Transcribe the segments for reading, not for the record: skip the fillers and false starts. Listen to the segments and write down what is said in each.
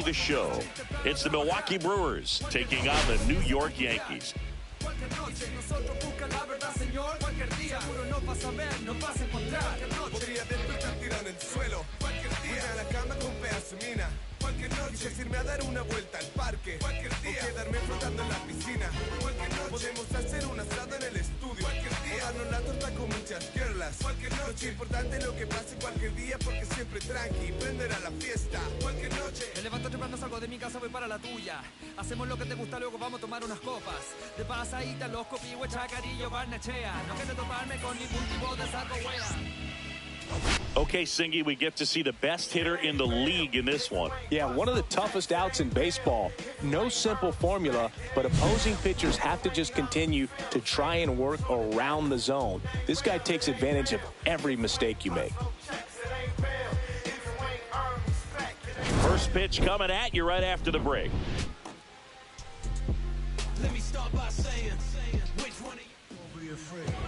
the show. It's the Milwaukee Brewers taking on the New York Yankees. Cualquier noche irme a dar una vuelta al parque o quedarme flotando en la piscina. Podemos hacer un asado en el estudio o darnos la torta con muchas girlas. Cualquier noche, importante lo que pase cualquier día porque siempre tranqui, prender a la fiesta. Cualquier noche. Me levanto temprano, salgo de mi casa, voy para la tuya. Hacemos lo que te gusta, luego vamos a tomar unas copas. De pasadita, los copihue, chacarillo, barnechea. No quiero toparme con ningún tipo de saco wea. Okay, Singy, we get to see the best hitter in the league in this one. Yeah, one of the toughest outs in baseball. No simple formula, but opposing pitchers have to just continue to try and work around the zone. This guy takes advantage of every mistake you make. First pitch coming at you right after the break. Let me start by saying, which one of you?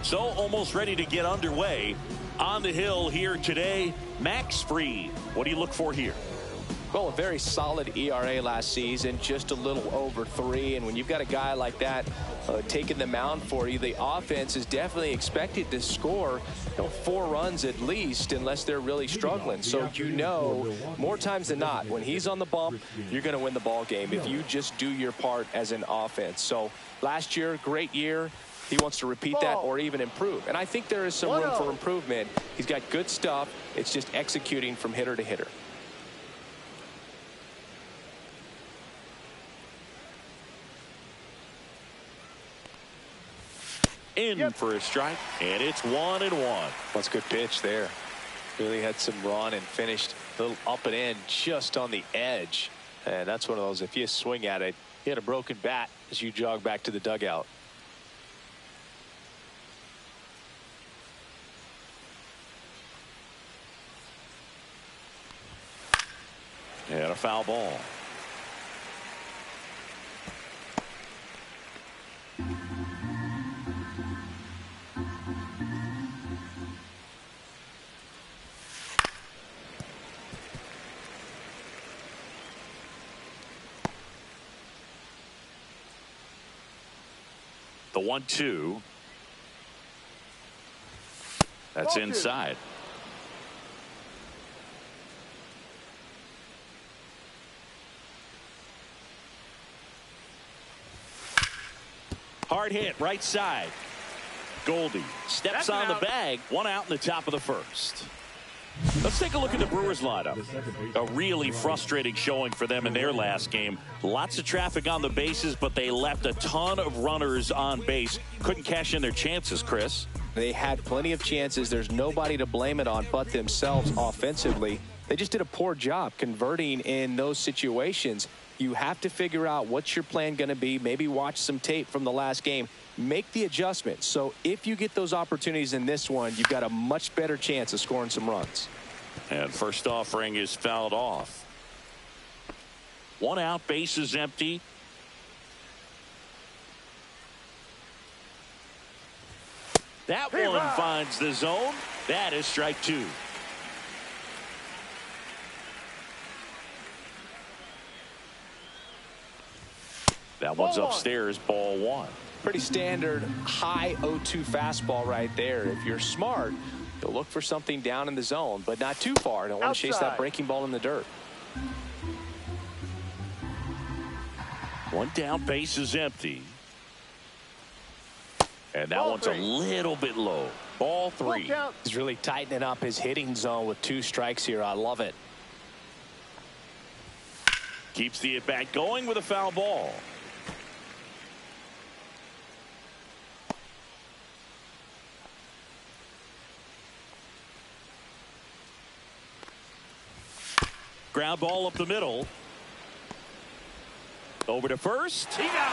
So almost ready to get underway. On the hill here today, Max Fried. What do you look for here? Well, a very solid ERA last season, just a little over 3. And when you've got a guy like that taking the mound for you, the offense is definitely expected to score 4 runs at least, unless they're really struggling. So more times than not, when he's on the bump, you're going to win the ball game if you just do your part as an offense. So last year, great year. He wants to repeat that or even improve. And I think there is some room for improvement. He's got good stuff. It's just executing from hitter to hitter. In for a strike, and it's 1-1. That's a good pitch there. Really had some run and finished a little up and in just on the edge. And that's one of those, if you swing at it, you hit a broken bat as you jog back to the dugout. And a foul ball. The 1-2. That's inside. Hard hit, right side. Goldie steps on the bag. 1 out in the top of the first. Let's take a look at the Brewers lineup. A really frustrating showing for them in their last game. Lots of traffic on the bases, but they left a ton of runners on base. Couldn't cash in their chances, Chris. They had plenty of chances. There's nobody to blame it on but themselves offensively. They just did a poor job converting in those situations. You have to figure out what's your plan going to be. Maybe watch some tape from the last game. Make the adjustment. So if you get those opportunities in this one, you've got a much better chance of scoring some runs. And first offering is fouled off. 1 out, base is empty. That one finds the zone. That is strike 2. That one's upstairs, ball 1. Pretty standard high 0-2 fastball right there. If you're smart, you'll look for something down in the zone, but not too far. Don't want to chase that breaking ball in the dirt. 1 down, base is empty. And that one's a little bit low. Ball 3. He's really tightening up his hitting zone with 2 strikes here. I love it. Keeps the at-bat going with a foul ball. Ground ball up the middle. Over to first.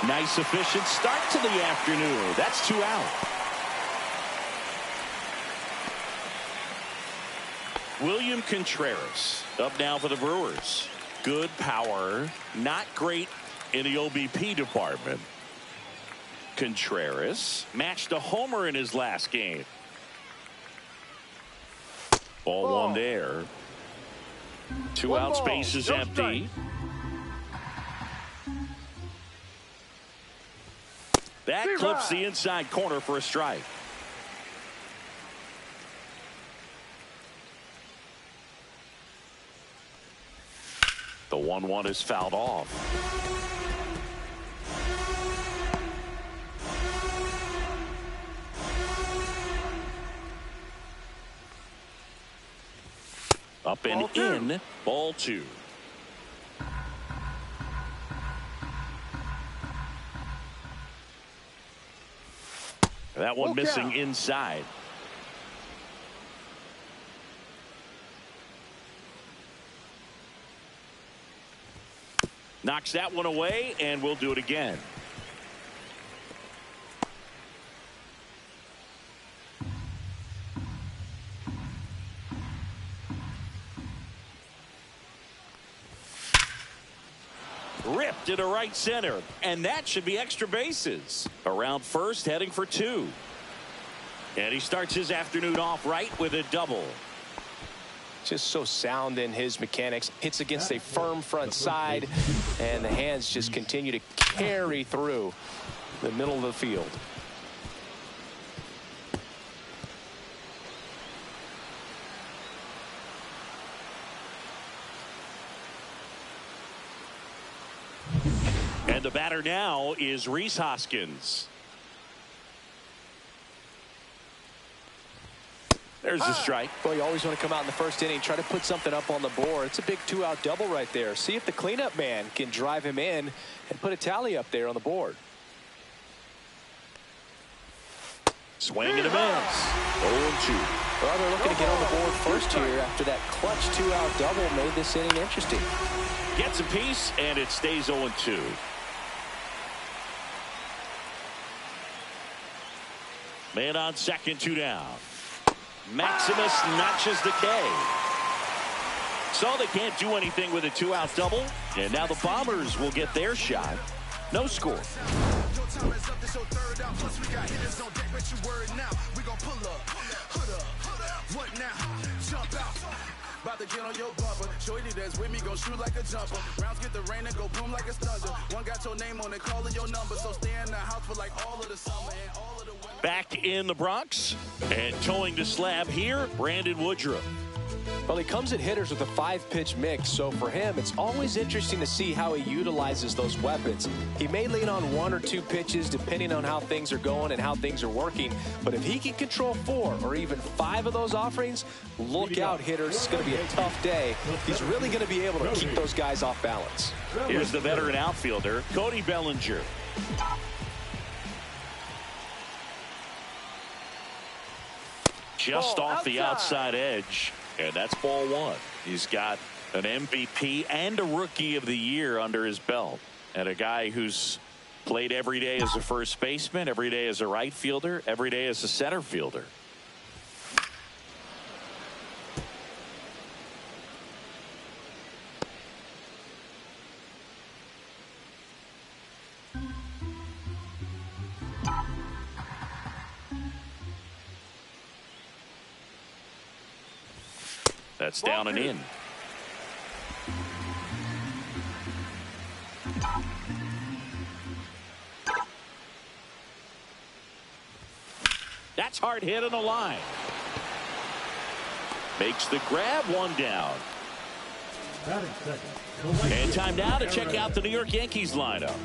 Nice efficient start to the afternoon. That's 2 out. William Contreras up now for the Brewers. Good power. Not great in the OBP department. Contreras matched a homer in his last game. Ball 1 there. 2 outs, base is empty. That clips the inside corner for a strike. The 1-1 is fouled off. Up and in, ball 2. That one missing inside. Knocks that one away, and we'll do it again. Ripped to right center, and that should be extra bases. Around first, heading for 2. And he starts his afternoon off right with a double. Just so sound in his mechanics. Hits against a firm front side, and the hands just continue to carry through the middle of the field. And the batter now is Rhys Hoskins. There's a strike. Well, you always want to come out in the first inning, try to put something up on the board. It's a big 2-out double right there. See if the cleanup man can drive him in and put a tally up there on the board. Swing and a miss. 0-2. Well, they're looking to get on the board first here after that clutch 2-out double made this inning interesting. Gets a piece, and it stays 0-2. Man on second, 2 down. Maximus notches the K. So they can't do anything with a 2-out double, and now the Bombers will get their shot. No score. About to get on your bumper. Shorty that's with me gon' shoot like a jumper. Rounds get the rain and go boom like a thunder. One got your name on it, calling your number. So stay in the house for like all of the summer and all of the winter. Back in the Bronx and towing the slab here, Brandon Woodruff. Well, he comes at hitters with a 5-pitch mix, so for him, it's always interesting to see how he utilizes those weapons. He may lean on 1 or 2 pitches depending on how things are going and how things are working, but if he can control 4 or even 5 of those offerings, look out, hitters. It's going to be a tough day. He's really going to be able to keep those guys off balance. Here's the veteran outfielder, Cody Bellinger. Just off the outside edge. And that's ball 1. He's got an MVP and a Rookie of the Year under his belt. And a guy who's played every day as a first baseman, every day as a right fielder, every day as a center fielder. That's down and in. That's hard hit on the line. Makes the grab, 1 down. And time now to check out the New York Yankees lineup.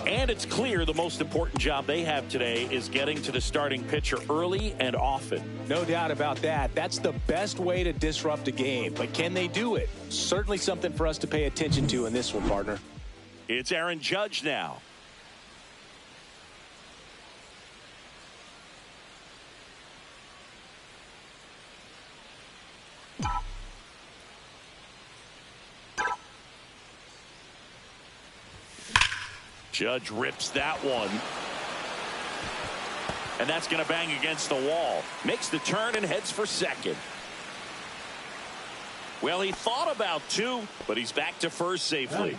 And it's clear the most important job they have today is getting to the starting pitcher early and often. No doubt about that. That's the best way to disrupt a game. But can they do it? Certainly something for us to pay attention to in this one, partner. It's Aaron Judge now. Judge rips that one. And that's going to bang against the wall. Makes the turn and heads for second. Well, he thought about 2, but he's back to first safely.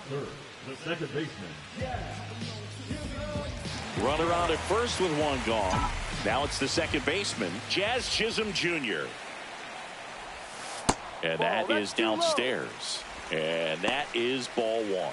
The second baseman. Runner on at first with 1 gone. Now it's the second baseman, Jazz Chisholm Jr. And that is downstairs. And that is ball 1.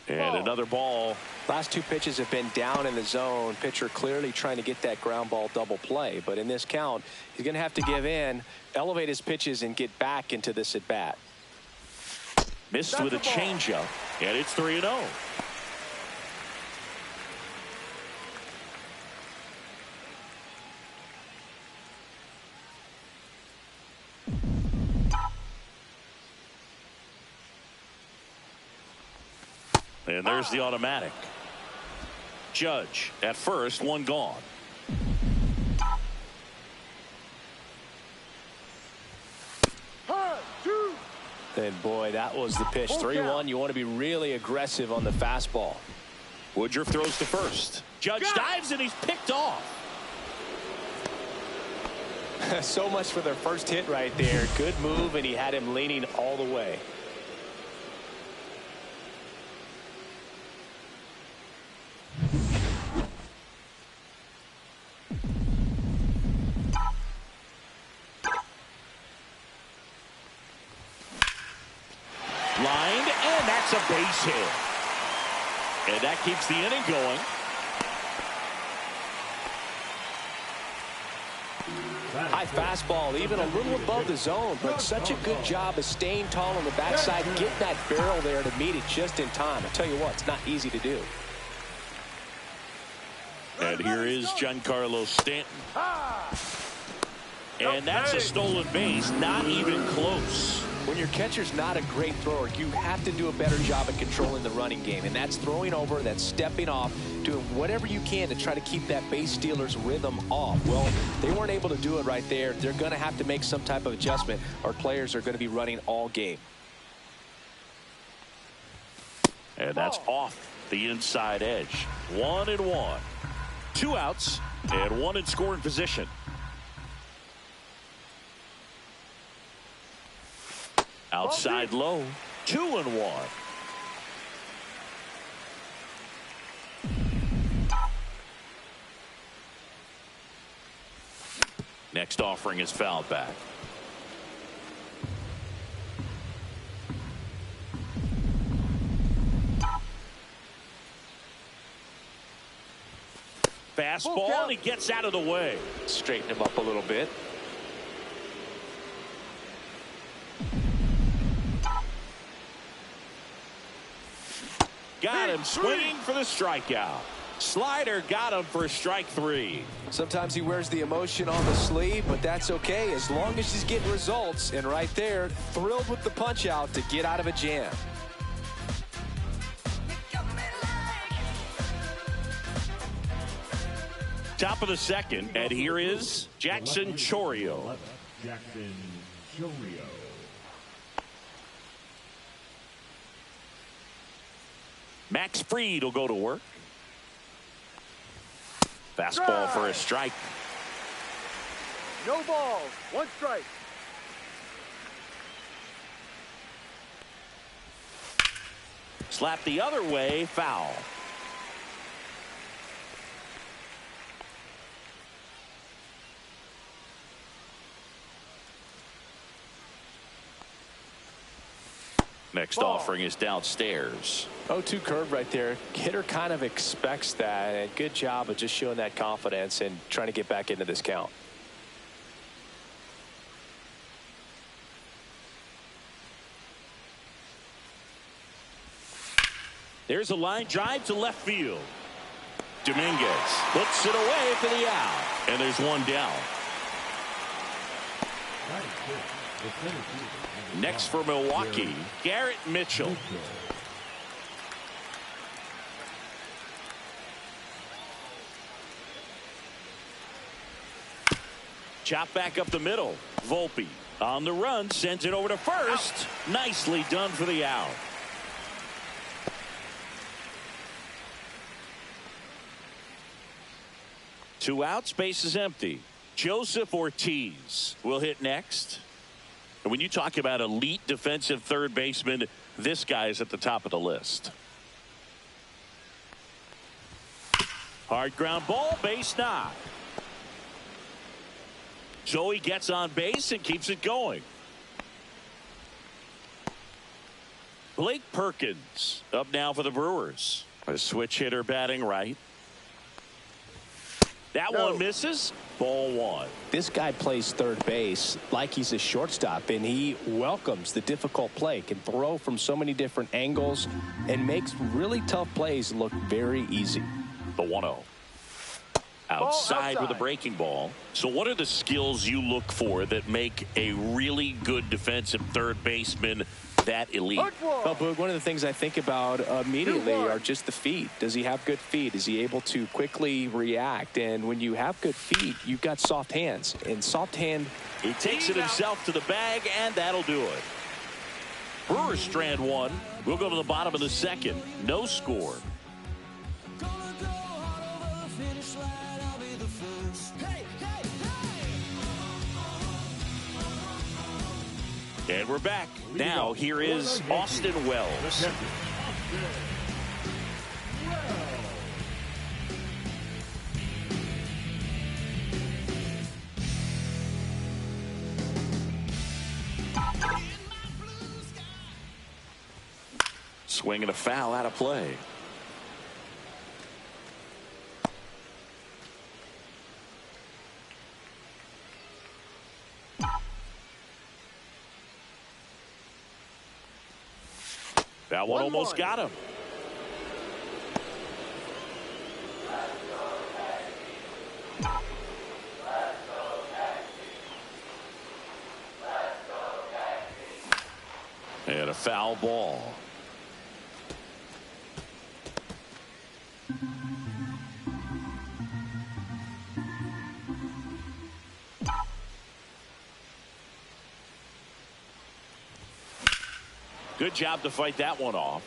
And another ball. Last two pitches have been down in the zone. Pitcher clearly trying to get that ground ball double play. But in this count, he's going to have to give in, elevate his pitches, and get back into this at bat. Missed with a changeup, and it's 3-0. And there's the automatic. Judge at first, one gone. And boy, that was the pitch. 3-1. You want to be really aggressive on the fastball. Woodruff throws to first. Judge dives and he's picked off. So much for their first hit right there. Good move, and he had him leaning all the way. Lined, and that's a base hit. And that keeps the inning going. High fastball, even a little above the zone, but such a good job of staying tall on the backside, getting that barrel there to meet it just in time. I tell you what, it's not easy to do. And here is Giancarlo Stanton. And that's a stolen base, not even close. When your catcher's not a great thrower, you have to do a better job at controlling the running game. And that's throwing over, that's stepping off, doing whatever you can to try to keep that base stealer's rhythm off. Well, they weren't able to do it right there. They're going to have to make some type of adjustment, or players are going to be running all game. And that's off the inside edge. 1-1. 2 outs and 1 in scoring position. Outside low. 2-1. Next offering is fouled back. Fastball, and he gets out of the way. Straighten him up a little bit. Got him swinging for the strikeout. Slider got him for strike 3. Sometimes he wears the emotion on the sleeve, but that's okay as long as he's getting results. And right there, thrilled with the punch out to get out of a jam. Top of the second, and here is Jackson Chourio. Jackson Chourio. Max Fried will go to work. Fastball for a strike. No balls, 1 strike. Slap the other way, foul. Next offering is downstairs. 0-2 curve right there. Hitter kind of expects that, and good job of just showing that confidence and trying to get back into this count. There's a line drive to left field. Dominguez puts it away for the out, and there's one down. Next for Milwaukee, Garrett Mitchell. Chop back up the middle. Volpe on the run, sends it over to first. Nicely done for the out. Two outs, base is empty. Joseph Ortiz will hit next. And when you talk about elite defensive third baseman, this guy is at the top of the list. Hard ground ball, base knock. So he gets on base and keeps it going. Blake Perkins up now for the Brewers. A switch hitter batting right. That one misses. Ball one. This guy plays third base like he's a shortstop, and he welcomes the difficult play, can throw from so many different angles, and makes really tough plays look very easy. The 1-0. Outside with a breaking ball. So what are the skills you look for that make a really good defensive third baseman that elite? Well, Boog, one of the things I think about immediately are just the feet. Does he have good feet? Is he able to quickly react? And when you have good feet, you've got soft hands. And soft hand. He takes it himself to the bag, and that'll do it. Brewers strand one. We'll go to the bottom of the second. No score. And we're back. Now here is Austin Wells. Swing and a foul out of play. That one almost got him. And a foul ball. Good job to fight that one off.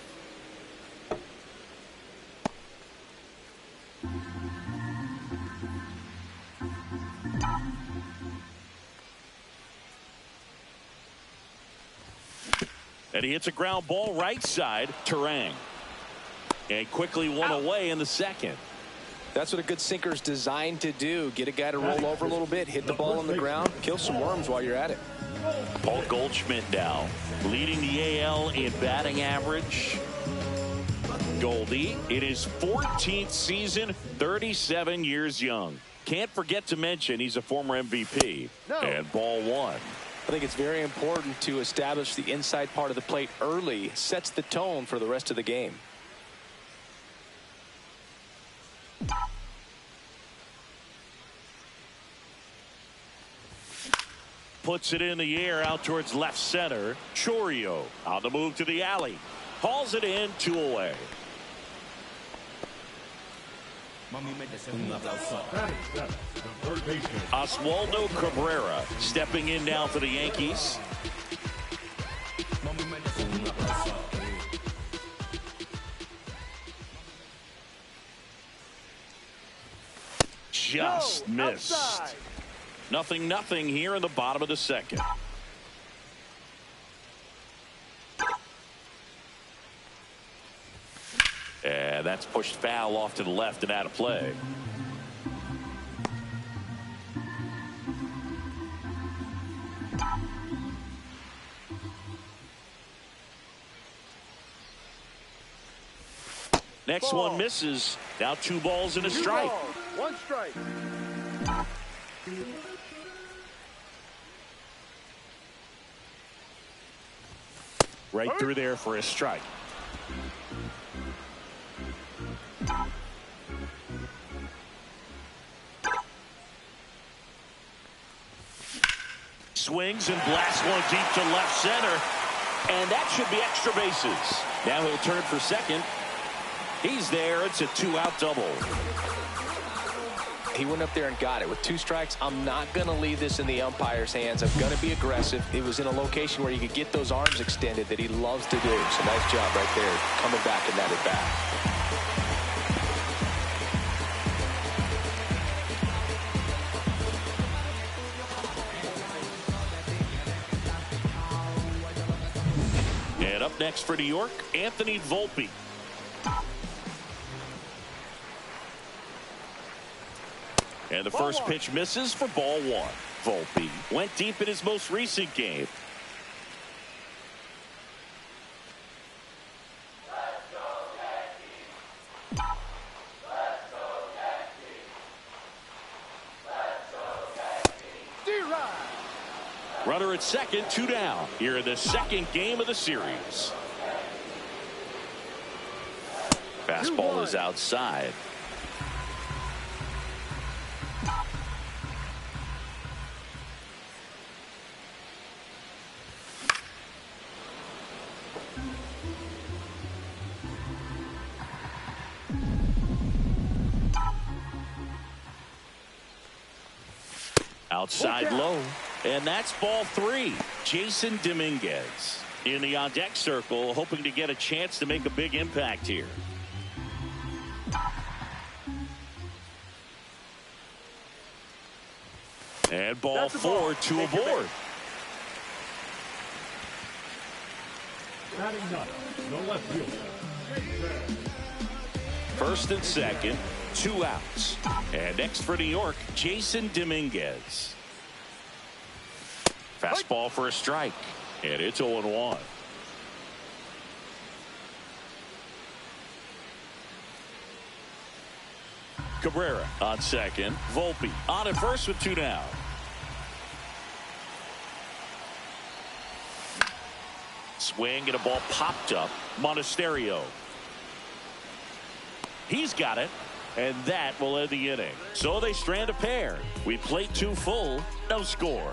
And he hits a ground ball right side. Terang. And quickly one away in the second. That's what a good sinker is designed to do. Get a guy to roll over a little bit, hit the ball on the ground, kill some worms while you're at it. Paul Goldschmidt now leading the AL in batting average. Goldie in his 14th season, 37 years young. Can't forget to mention he's a former MVP. And ball one. I think it's very important to establish the inside part of the plate early. Sets the tone for the rest of the game. Puts it in the air out towards left center. Chourio on the move to the alley. Hauls it in, 2 away. Oswaldo Cabrera stepping in now for the Yankees. Just missed. Outside. 0-0 here in the bottom of the second. And that's pushed foul off to the left and out of play. Next one misses. Now 2 balls and a strike. 1 strike. Right through there for a strike. Swings and blasts one deep to left center. And that should be extra bases. Now he'll turn for second. He's there. It's a 2-out double. He went up there and got it with 2 strikes. I'm not going to leave this in the umpire's hands. I'm going to be aggressive. It was in a location where you could get those arms extended that he loves to do. So nice job right there coming back in that at bat. And up next for New York, Anthony Volpe. And the first pitch misses for ball 1. Volpe went deep in his most recent game. Runner at second, 2 down. Here in the second game of the series. Fastball is outside. Outside low. And that's ball 3. Jason Dominguez in the on-deck circle, hoping to get a chance to make a big impact here. And ball 4, 2 aboard. Batting ninth, the left fielder. First and second, 2 outs. And next for New York, Jason Dominguez. Fastball for a strike. And it's 0-1. Cabrera on second. Volpe on at first with 2 down. Swing and a ball popped up. Monasterio. He's got it. And that will end the inning. So they strand a pair. We played 2 full. No score.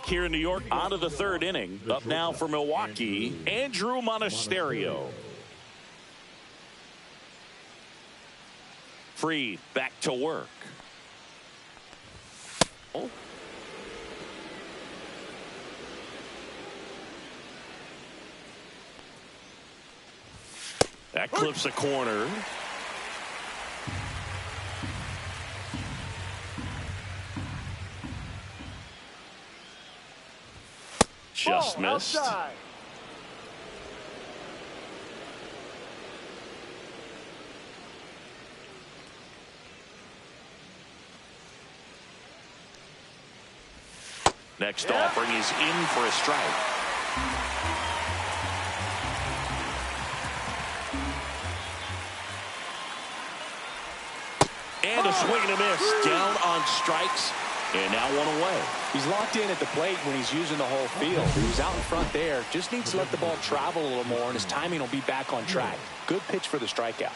Here in New York, on to the 3rd inning. Up now for Milwaukee, Andrew Monasterio. Fried back to work. Oh. That clips the corner. Just missed. Outside. Next offering is in for a strike. And a swing and a miss. Down on strikes. And now 1 away. He's locked in at the plate when he's using the whole field. He was out in front there. Just needs to let the ball travel a little more, and his timing will be back on track. Good pitch for the strikeout.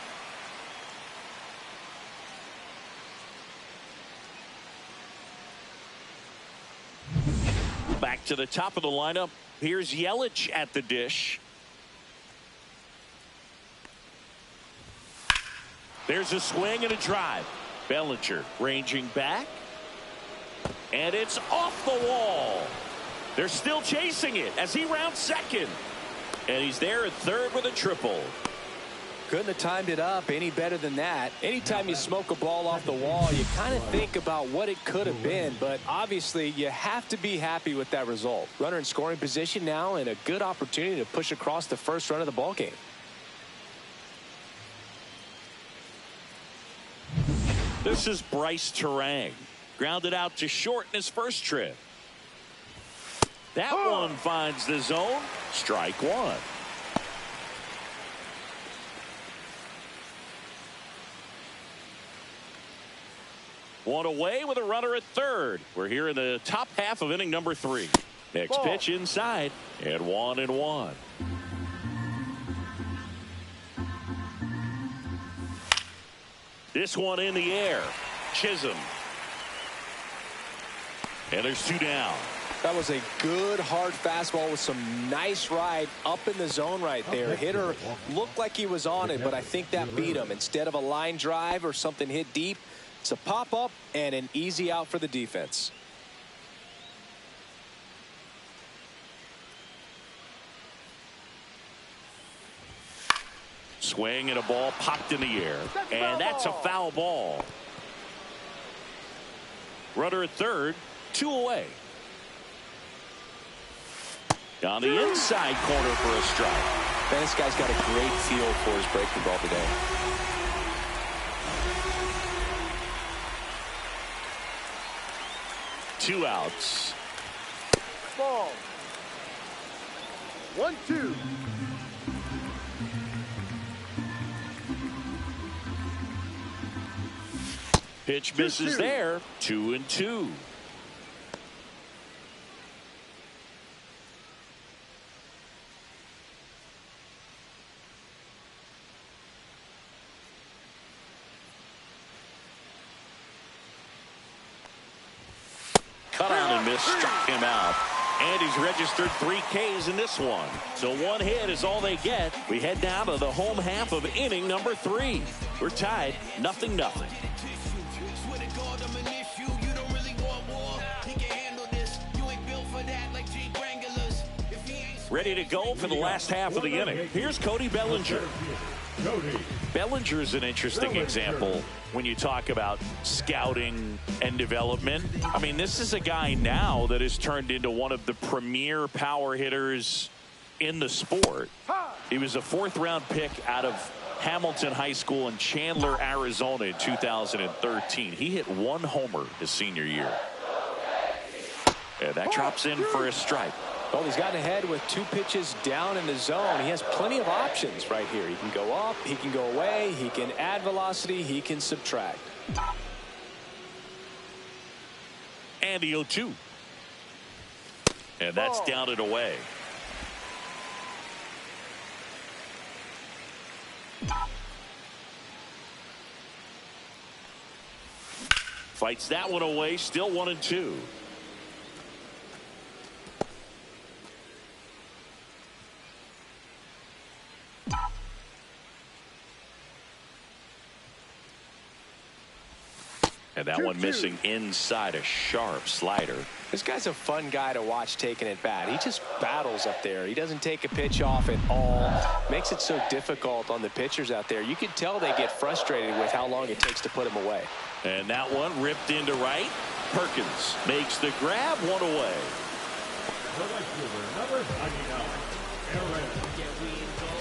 Back to the top of the lineup. Here's Yelich at the dish. There's a swing and a drive. Bellinger ranging back. And it's off the wall. They're still chasing it as he rounds second. And he's there at third with a triple. Couldn't have timed it up any better than that. Anytime you smoke a ball off the wall, you kind of think about what it could have been. But obviously, you have to be happy with that result. Runner in scoring position now and a good opportunity to push across the first run of the ball game. This is Bryce Terang. Grounded out to short in his first trip. That one finds the zone. Strike 1. One away with a runner at third. We're here in the top half of inning number 3. Next pitch inside. And 1-1. This one in the air. Chisholm. And there's 2 down. That was a good hard fastball with some nice ride up in the zone right there. Hitter looked like he was on it, but I think that beat him. Instead of a line drive or something hit deep, it's a pop up and an easy out for the defense. Swing and a ball popped in the air. And that's a foul ball. Runner at third. 2 away. On the inside corner for a strike. Man, this guy's got a great feel for his breaking ball today. Two outs. Ball. 1-2. Pitch misses there. 2-2. Cut on and missed, struck him out. And he's registered 3 Ks in this one. So 1 hit is all they get. We head down to the home half of inning number 3. We're tied 0-0. Ready to go for the last half of the inning. Here's Cody Bellinger. Bellinger's an interesting example when you talk about scouting and development. I mean, this is a guy now that has turned into one of the premier power hitters in the sport. He was a 4th-round pick out of Hamilton High School in Chandler, Arizona in 2013. He hit 1 homer his senior year. And that drops in for a strike. Well, he's gotten ahead with 2 pitches down in the zone. He has plenty of options right here. He can go up, he can go away, he can add velocity, he can subtract. And the 0-2. And that's down and away. Fights that one away, still 1-2. And that one missing inside, a sharp slider. This guy's a fun guy to watch taking at bat. He just battles up there. He doesn't take a pitch off at all. Makes it so difficult on the pitchers out there. You can tell they get frustrated with how long it takes to put him away. And that one ripped into right. Perkins makes the grab, 1 away.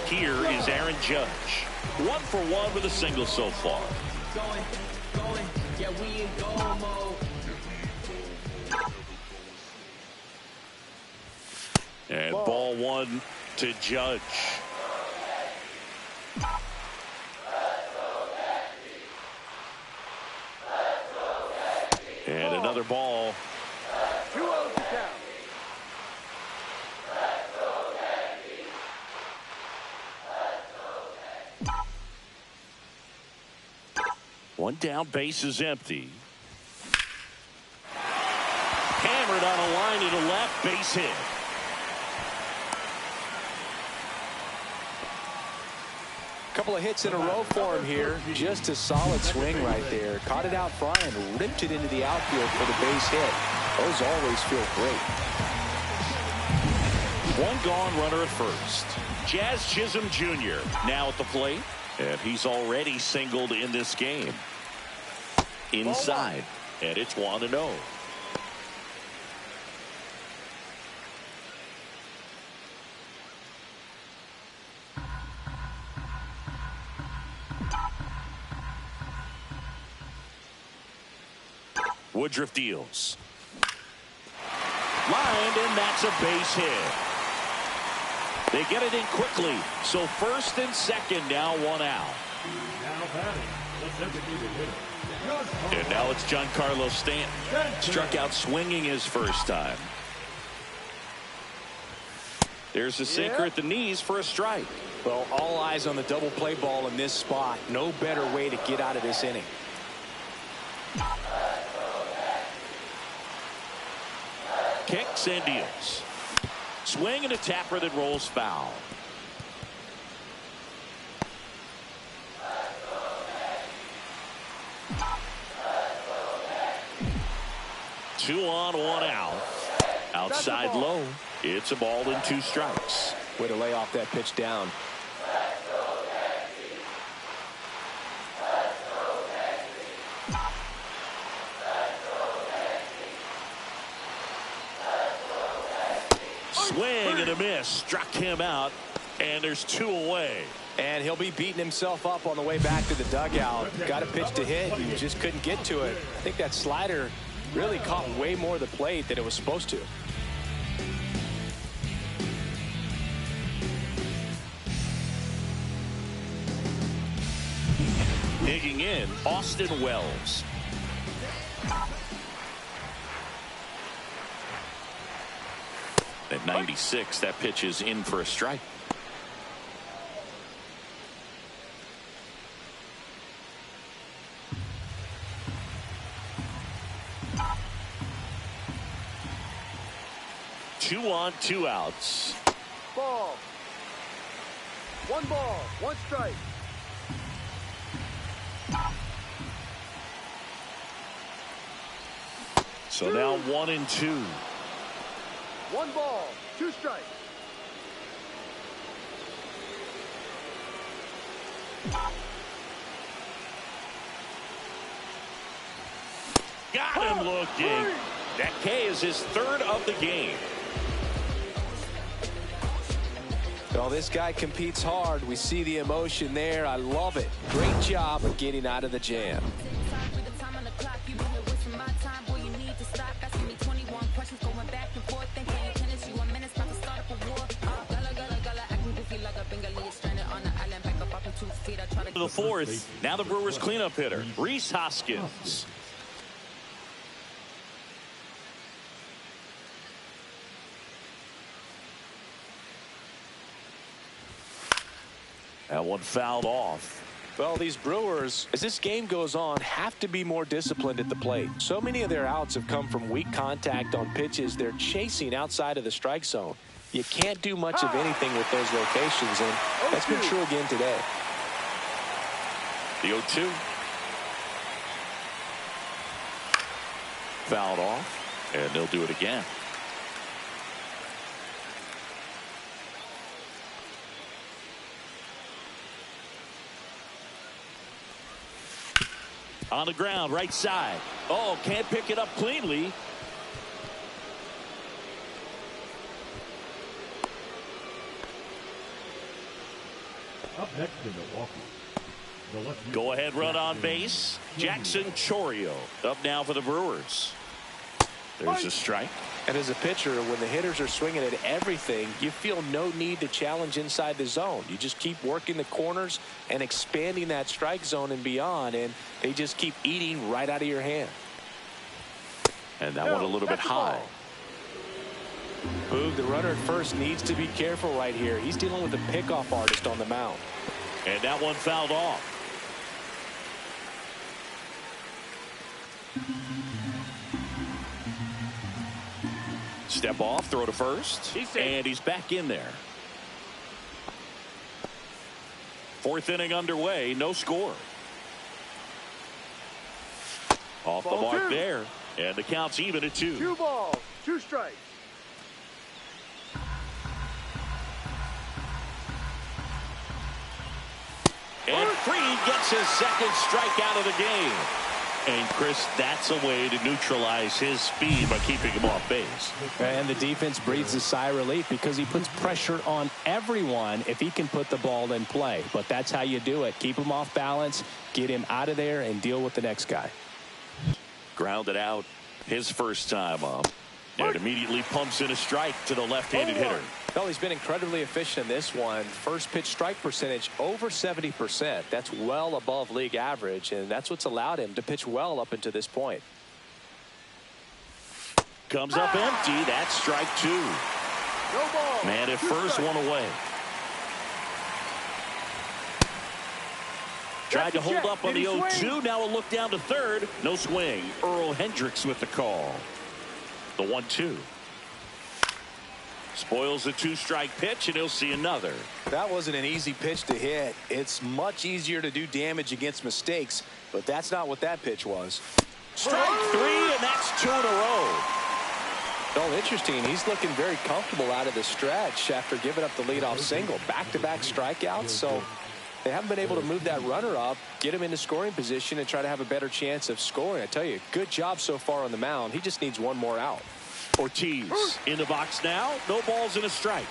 Here is Aaron Judge. 1 for 1 with a single so far. Yeah, we in goal mode. And ball 1 to Judge. And another ball. 2 outs to count. One down, base is empty. Hammered on a line to the left, base hit. Couple of hits in a row for him here. Just a solid swing right there. Caught it out front and ripped it into the outfield for the base hit. Those always feel great. 1 gone, runner at first. Jazz Chisholm Jr. now at the plate. And he's already singled in this game. Inside. And it's 1-0. Woodruff deals. Lined, and that's a base hit. They get it in quickly. So first and second, now 1 out. Now batting, the designated hitter. And now it's Giancarlo Stanton. Struck out swinging his first time. There's a sinker at the knees for a strike. Well, all eyes on the double play ball in this spot. No better way to get out of this inning. Kicks and deals. Swing and a tapper that rolls foul. Two on, 1 out. Outside low. It's a ball and 2 strikes. Way to lay off that pitch down. Swing and a miss. Struck him out. And there's 2 away. And he'll be beating himself up on the way back to the dugout. Got a pitch to hit. He just couldn't get to it. I think that slider really caught way more of the plate than it was supposed to. Digging in, Austin Wells. At 96, that pitch is in for a strike. Two on, 2 outs. Ball. 1 ball, 1 strike. So now 1 and 2. 1 ball, 2 strikes. Got him looking. That K is his 3rd of the game. Well, this guy competes hard. We see the emotion there. I love it. Great job of getting out of the jam. To the 4th. Now the Brewers cleanup hitter, Rhys Hoskins. That one fouled off. Well, these Brewers, as this game goes on, have to be more disciplined at the plate. So many of their outs have come from weak contact on pitches they're chasing outside of the strike zone. You can't do much of anything with those locations, and that's been true again today. The 0-2. Fouled off, and they'll do it again. On the ground, right side. Oh, can't pick it up cleanly. Up next to Milwaukee. Go ahead run on base. Jackson Chourio up now for the Brewers. There's a strike. And as a pitcher, when the hitters are swinging at everything, you feel no need to challenge inside the zone. You just keep working the corners and expanding that strike zone and beyond, and they just keep eating right out of your hand. And that one a little bit high. Boog, the runner at first needs to be careful right here. He's dealing with a pickoff artist on the mound. And that one fouled off. Step off, throw to first, and he's back in there. 4th inning underway, no score. Off the mark there, and the count's even at 2. 2 balls, 2 strikes. And Fried gets his 2nd strikeout of the game. And Chris, that's a way to neutralize his speed by keeping him off base. And the defense breathes a sigh of relief because he puts pressure on everyone if he can put the ball in play. But that's how you do it. Keep him off balance, get him out of there, and deal with the next guy. Grounded out his first time up. And immediately pumps in a strike to the left-handed hitter. Well, he's been incredibly efficient in this one. First pitch strike percentage over 70%. That's well above league average, and that's what's allowed him to pitch well up until this point. Comes up empty. That's strike 2. No ball. Man at first, strikes. 1 away. Tried to hold up on the 0-2. Now a look down to 3rd. No swing. Earl Hendricks with the call. The 1-2. Spoils the 2-strike pitch, and he'll see another. That wasn't an easy pitch to hit. It's much easier to do damage against mistakes, but that's not what that pitch was. Strike 3, and that's 2 in a row. Oh, interesting. He's looking very comfortable out of the stretch after giving up the leadoff single. Back-to-back strikeouts, so they haven't been able to move that runner up, get him into scoring position, and try to have a better chance of scoring. I tell you, good job so far on the mound. He just needs 1 more out. Ortiz in the box now. No balls and a strike.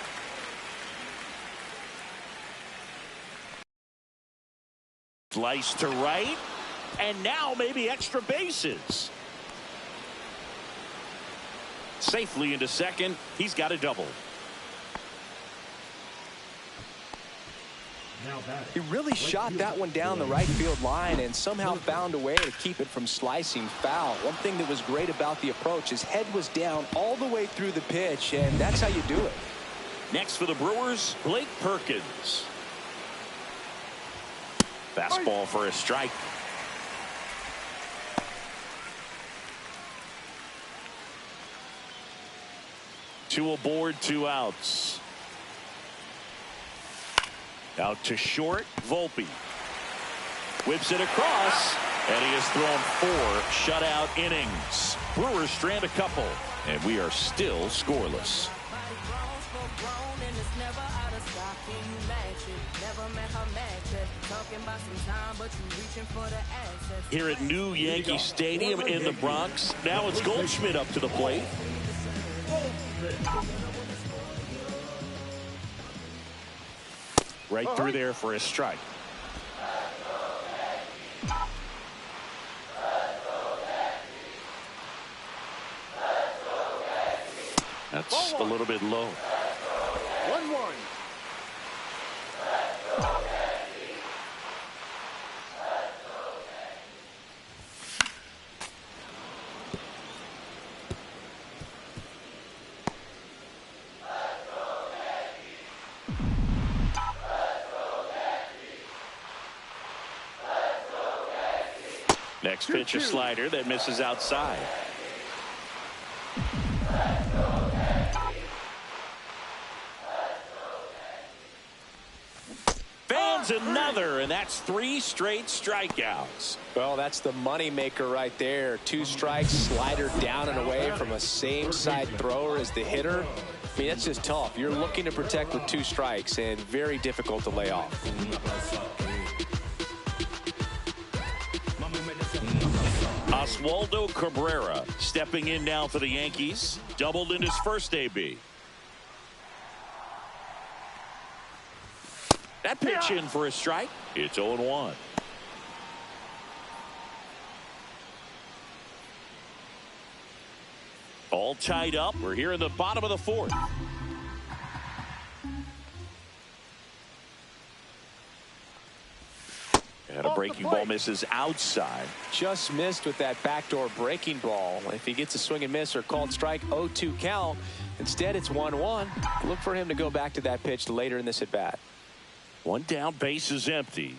Slice to right. And now maybe extra bases. Safely into second. He's got a double. He really shot that one down the right field line and somehow found a way to keep it from slicing foul. One thing that was great about the approach, his head was down all the way through the pitch, and that's how you do it. Next for the Brewers, Blake Perkins. Fastball for a strike. Two aboard, 2 outs. Out to short, Volpe. Whips it across, and he has thrown 4 shutout innings. Brewers strand a couple, and we are still scoreless. Here at New Yankee Stadium in the Bronx, now it's Goldschmidt up to the plate. Right through there for a strike. That's a little bit low. 1-1. Next pitch, a slider that misses outside. Fans another, and that's 3 straight strikeouts. Well, that's the money maker right there. 2 strikes, slider down and away from a same side thrower as the hitter. I mean, that's just tough. You're looking to protect with 2 strikes and very difficult to lay off. Oswaldo Cabrera stepping in now for the Yankees. Doubled in his first AB. That pitch in for a strike. It's 0-1. All tied up. We're here in the bottom of the 4th. And a breaking ball misses outside. Just missed with that backdoor breaking ball. If he gets a swing and miss or called strike, 0-2 count. Instead, it's 1-1. Look for him to go back to that pitch later in this at bat. 1 down, base is empty.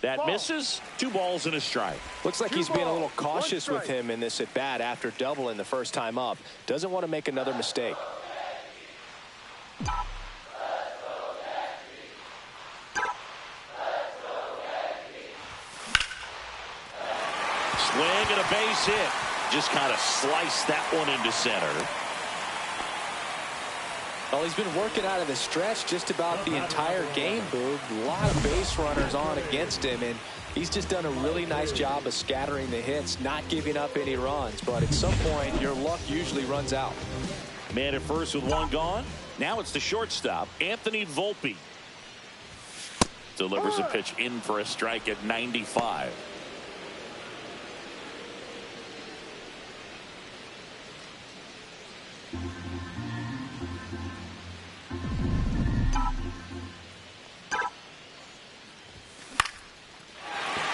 That misses. 2 balls and a strike. Looks like he's being a little cautious with him in this at bat after doubling the first time up. Doesn't want to make another mistake. Swing and a base hit. Just kind of sliced that one into center. Well, he's been working out of the stretch just about the entire game, Boog. A lot of base runners on against him, and he's just done a really nice job of scattering the hits, not giving up any runs. But at some point, your luck usually runs out. Man at first with 1 gone. Now it's the shortstop, Anthony Volpe. Delivers a pitch in for a strike at 95.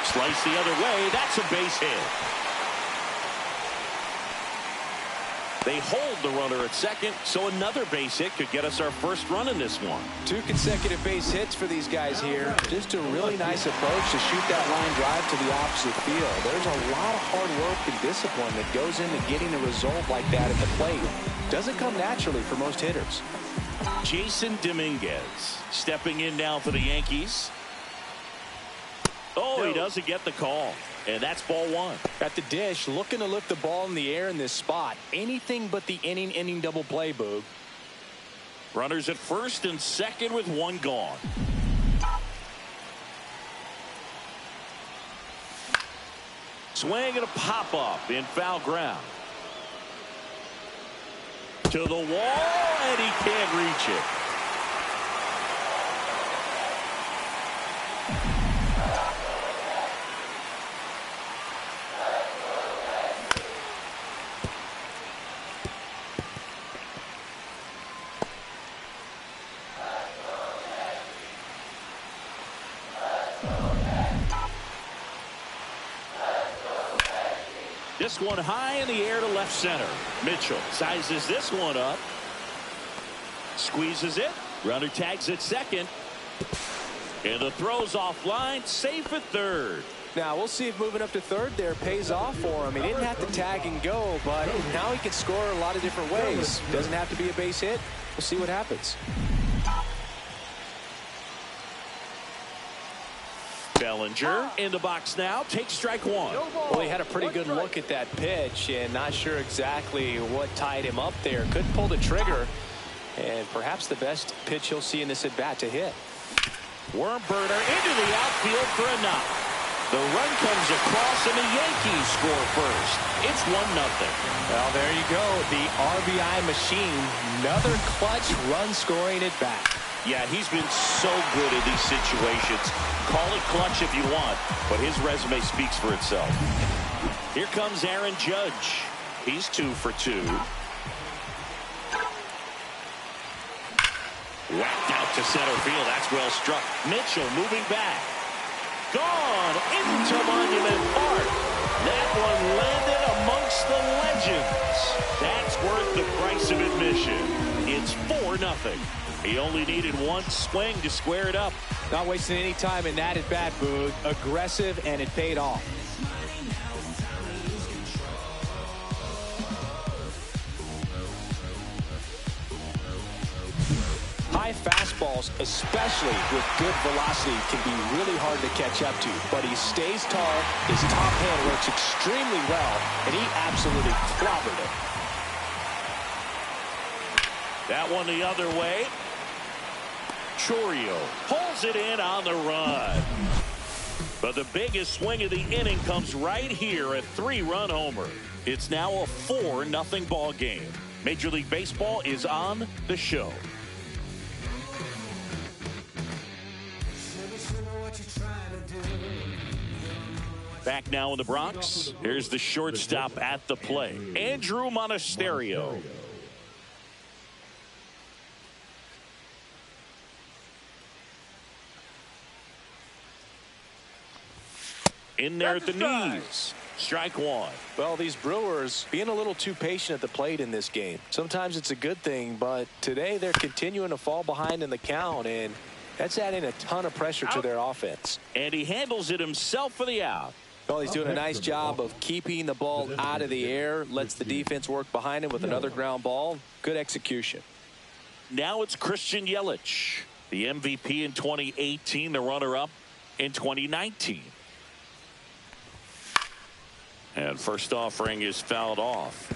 Slice the other way. That's a base hit. They hold the runner at second, so another base hit could get us our first run in this one. 2 consecutive base hits for these guys here. Just a really nice approach to shoot that line drive to the opposite field. There's a lot of hard work and discipline that goes into getting a result like that at the plate. Doesn't come naturally for most hitters. Jason Dominguez stepping in now for the Yankees. Oh, he doesn't get the call. And that's ball 1. At the dish, looking to lift the ball in the air in this spot. Anything but the inning double play, Boog. Runners at first and second with 1 gone. Swing and a pop-up in foul ground. To the wall, and he can't reach it. This one high in the air to left center. Mitchell sizes this one up. Squeezes it. Runner tags at second. And the throw's offline. Safe at third. Now we'll see if moving up to third there pays off for him. He didn't have to tag and go, but now he can score a lot of different ways. Doesn't have to be a base hit. We'll see what happens. Bellinger in the box now. Takes strike one. Well, he had a pretty good look at that pitch and not sure exactly what tied him up there. Couldn't pull the trigger. And perhaps the best pitch he'll see in this at bat to hit. Worm burner into the outfield for a knock. The run comes across and the Yankees score first. It's 1-0. Well, there you go. The RBI machine. Another clutch run scoring at bat. Yeah, he's been so good in these situations. Call it clutch if you want, but his resume speaks for itself. Here comes Aaron Judge. He's 2 for 2. Whacked out to center field. That's well struck. Mitchell moving back. Gone into Monument Park. That one landed amongst the legends. That's worth the price of admission. It's 4-0. He only needed one swing to square it up. Not wasting any time in that at bat, Boog. Aggressive, and it paid off. High fastballs, especially with good velocity, can be really hard to catch up to. But he stays tall, his top hand works extremely well, and he absolutely clobbered it. That one the other way. Chorio pulls it in on the run. But the biggest swing of the inning comes right here, a 3-run homer. It's now a 4-0 ball game. Major League Baseball is on the show. Back now in the Bronx. Here's the shortstop at the plate, Andrew Monasterio. In there at the knees. Strike one. Well, these Brewers being a little too patient at the plate in this game. Sometimes it's a good thing, but today they're continuing to fall behind in the count, and that's adding a ton of pressure to their offense. And he handles it himself for the out. Well, he's doing a nice job of keeping the ball out of the air, lets the defense work behind him with another ground ball. Good execution. Now it's Christian Yelich, the MVP in 2018, the runner-up in 2019. And first offering is fouled off.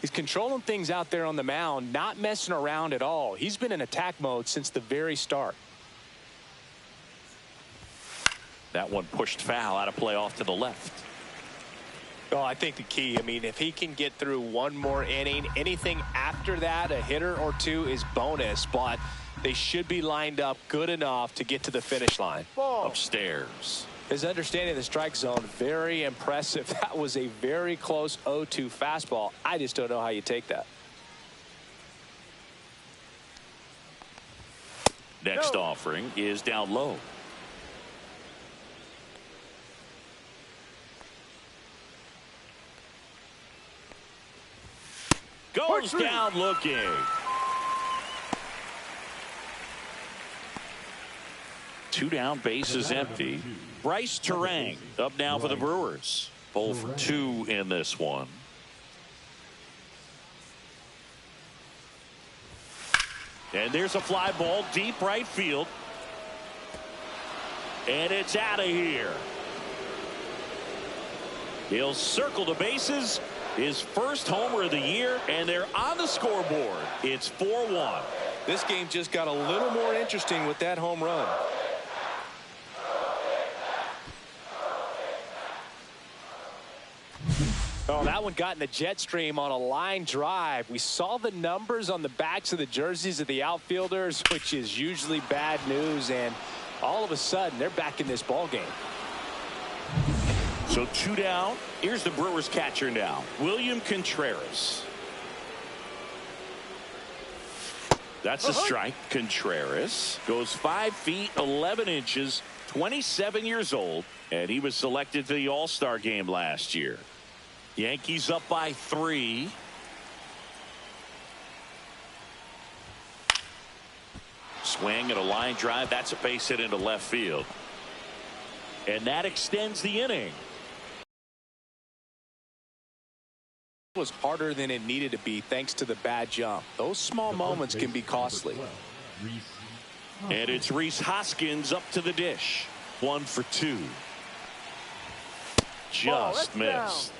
He's controlling things out there on the mound, not messing around at all. He's been in attack mode since the very start. That one pushed foul, out of play off to the left. Oh, I think the key, I mean, if he can get through one more inning, anything after that, a hitter or two is bonus, but they should be lined up good enough to get to the finish line. Upstairs. His understanding of the strike zone, very impressive. That was a very close 0-2 fastball. I just don't know how you take that. Next offering is down low. Goes down looking. Two down, bases empty. Bryce Terang up now for the Brewers. 0 for 2 in this one. And there's a fly ball deep right field. And it's out of here. He'll circle the bases. His first homer of the year, and they're on the scoreboard. It's 4-1. This game just got a little more interesting with that home run. Oh, that one got in the jet stream on a line drive. We saw the numbers on the backs of the jerseys of the outfielders, which is usually bad news, and all of a sudden they're back in this ball game. So 2 down. Here's the Brewers catcher now, William Contreras. That's a strike. Contreras goes 5 feet 11 inches, 27 years old, and he was selected to the All-Star game last year. Yankees up by 3. Swing and a line drive. That's a base hit into left field. And that extends the inning. It was harder than it needed to be thanks to the bad jump. Those small moments can be costly. And it's Rhys Hoskins up to the dish. 1 for 2. Just missed.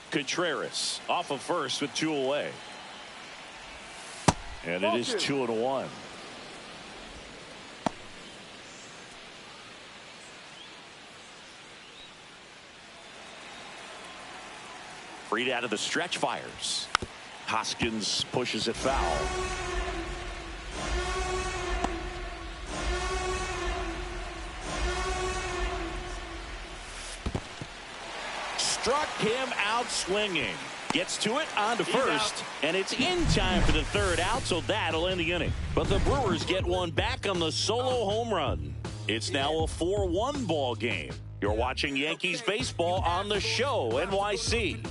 Contreras off of first with 2 away. And it is 2-1. Freed out of the stretch, fires. Hoskins pushes it foul. Struck him out swinging. Gets to it onto first, and it's in time for the 3rd out, so that'll end the inning. But the Brewers get one back on the solo home run. It's now a 4-1 ball game. You're watching Yankees baseball on the show, NYC.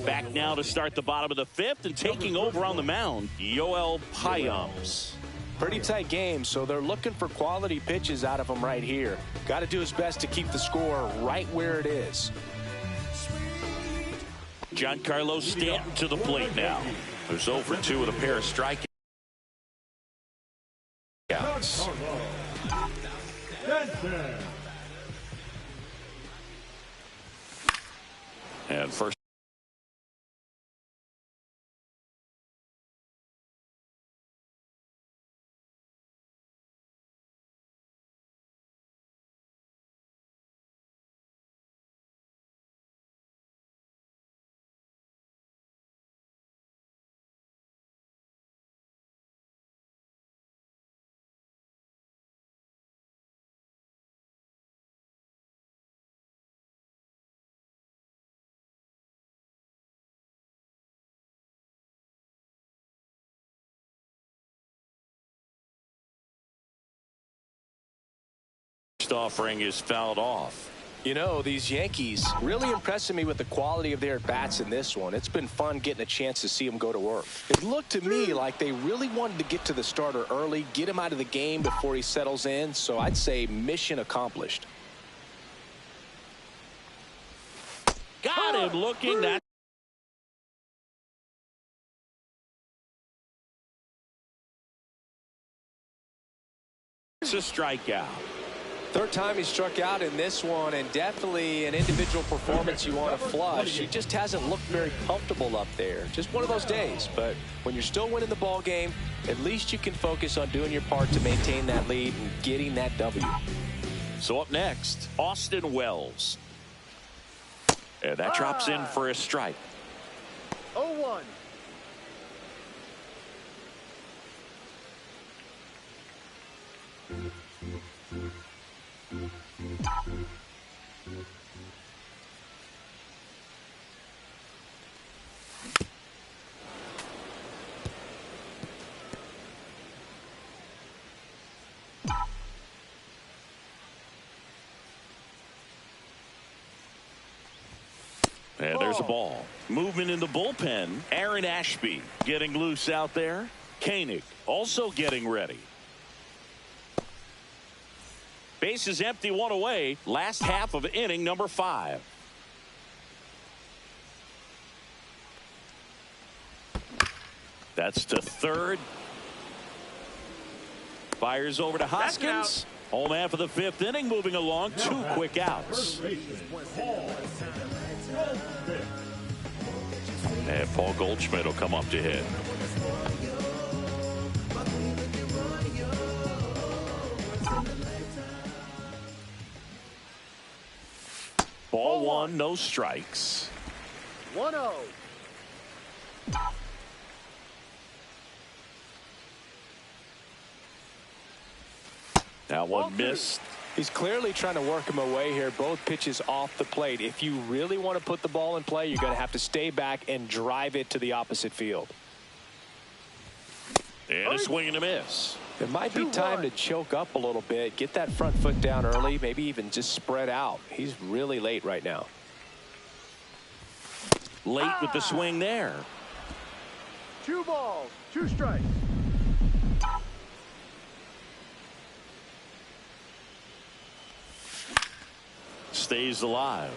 Back now to start the bottom of the 5th, and taking over on the mound, Yoel Payams. Pretty tight game, so they're looking for quality pitches out of him right here. Got to do his best to keep the score right where it is. Giancarlo Stanton to the plate now. There's 0 for 2 with a pair of strikeouts. And first. Offering is fouled off. You know, these Yankees really impressing me with the quality of their at-bats in this one. It's been fun getting a chance to see them go to work. It looked to me like they really wanted to get to the starter early, get him out of the game before he settles in, so I'd say mission accomplished. Got him looking. That's a strikeout. 3rd time he struck out in this one, and definitely an individual performance you want to flush. He just hasn't looked very comfortable up there. Just one of those days. But when you're still winning the ball game, at least you can focus on doing your part to maintain that lead and getting that W. So up next, Austin Wells. And that drops in for a strike. 0-1. And there's a ball. Movement in the bullpen. Aaron Ashby getting loose out there. Koenig also getting ready. Base is empty, 1 away. Last half of inning number 5. That's to 3rd. Fires over to Hoskins. Home half of the fifth inning moving along. 2 quick outs. And Paul Goldschmidt will come up to hit. Ball 1, no strikes. 1-0. Now one missed. He's clearly trying to work him away here. Both pitches off the plate. If you really want to put the ball in play, you're going to have to stay back and drive it to the opposite field. And a swing and a miss. It might be time to choke up a little bit. Get that front foot down early. Maybe even just spread out. He's really late right now. Late with the swing there. 2 balls, 2 strikes. Stays alive.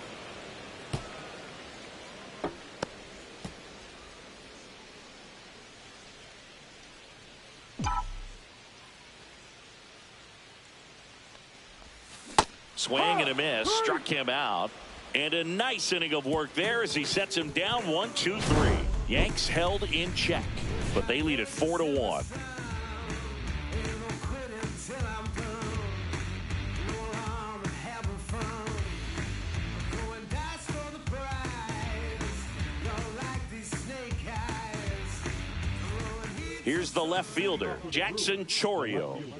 Swing and a miss. Struck him out. And a nice inning of work there as he sets him down 1-2-3. Yanks held in check, but they lead it 4-1. Here's the left fielder, Jackson Chourio. Number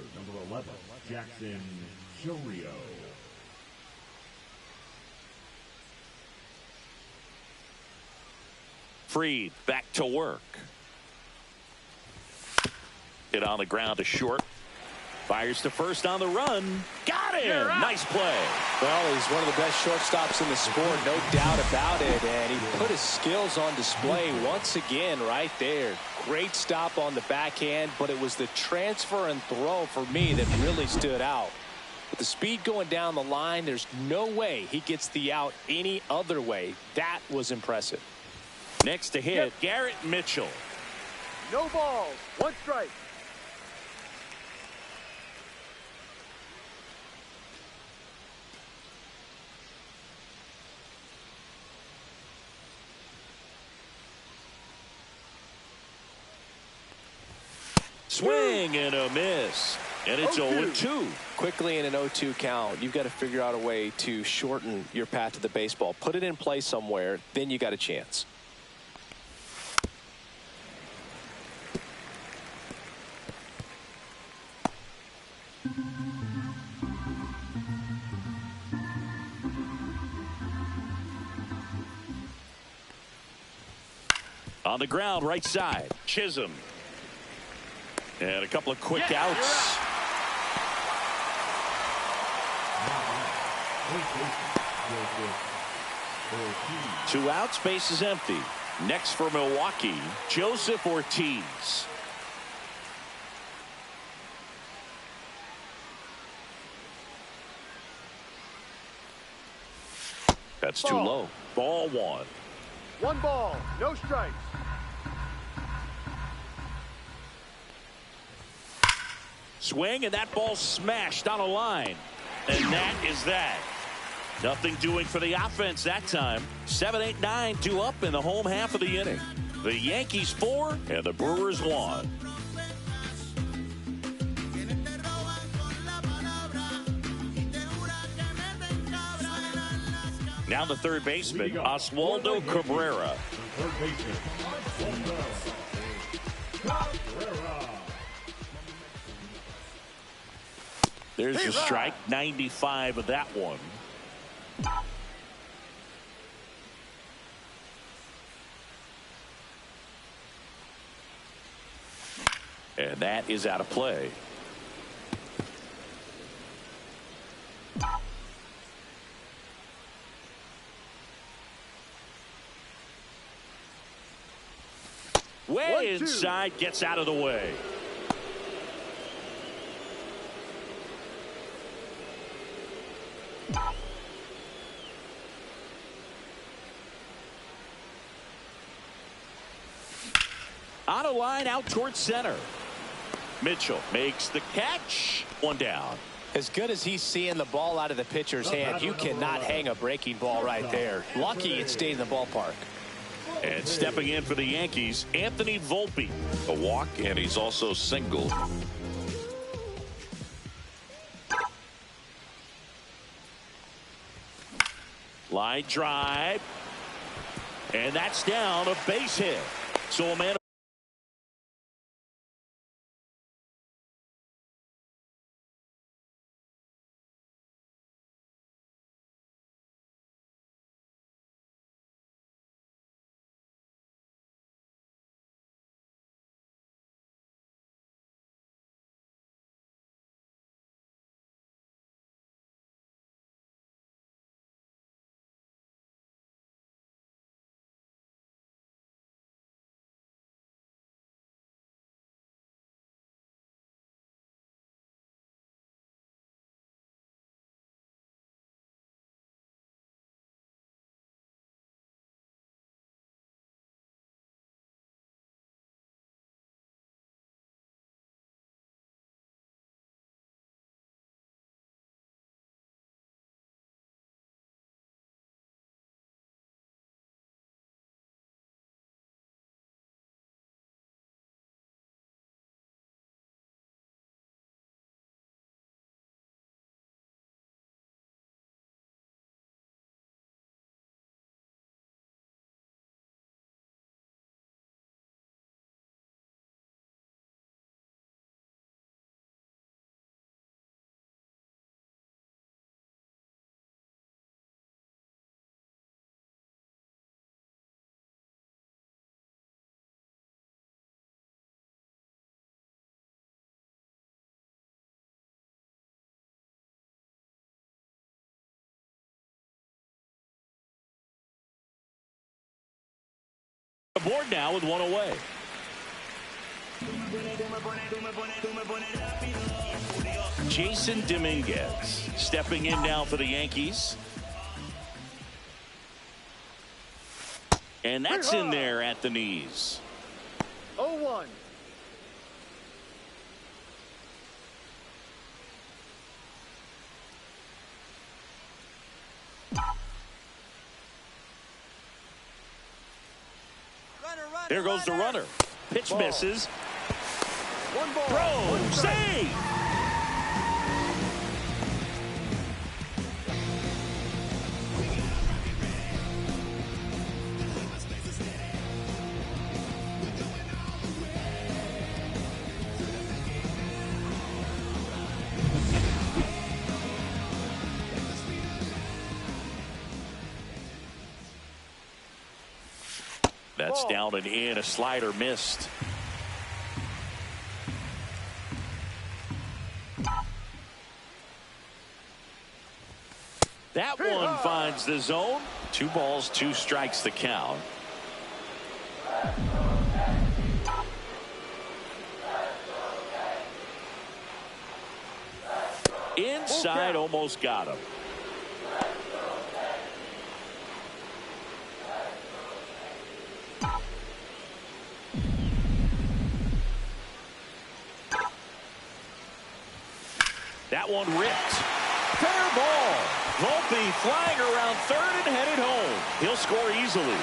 11, Jackson Chourio. Fried back to work. Hit on the ground to short. Fires to first on the run. Got him. Nice play. Well, he's one of the best shortstops in the sport, no doubt about it. And he put his skills on display once again right there. Great stop on the backhand, but it was the transfer and throw for me that really stood out. With the speed going down the line, there's no way he gets the out any other way. That was impressive. Next to hit, Garrett Mitchell. No balls, 1 strike. Swing and a miss. And it's 0-2. Quickly in an 0-2 count, you've got to figure out a way to shorten your path to the baseball. Put it in play somewhere, then you got a chance. On the ground, right side, Chisholm. And a couple of quick outs. Two outs, base is empty. Next for Milwaukee, Joseph Ortiz. That's too low. Ball 1. 1 ball, no strikes. Swing, and that ball smashed on a line. And that is that. Nothing doing for the offense that time. 7-8-9, 2 up in the home half of the inning. The Yankees 4 and the Brewers 1. Now the third baseman, Oswaldo Cabrera. Third baseman, Oswaldo Cabrera. There's a strike, 95 of that one. And that is out of play. Way inside, gets out of the way. On a line out towards center. Mitchell makes the catch. 1 down. As good as he's seeing the ball out of the pitcher's hand, you cannot hang a breaking ball right there. Lucky it stayed in the ballpark. And stepping in for the Yankees, Anthony Volpe. A walk, and he's also singled. Line drive. And that's down, a base hit. So a man. Aboard now with one away. Jason Dominguez stepping in now for the Yankees. And that's in there at the knees. 0-1. There goes the runner. Pitch Ball. misses. One ball. Throw. One strike. Save. That's Ball. down and in. A slider missed. That one finds the zone. 2 balls, 2 strikes the count. Inside, almost got him. That one ripped. Fair ball. Volpe flying around third and headed home. He'll score easily.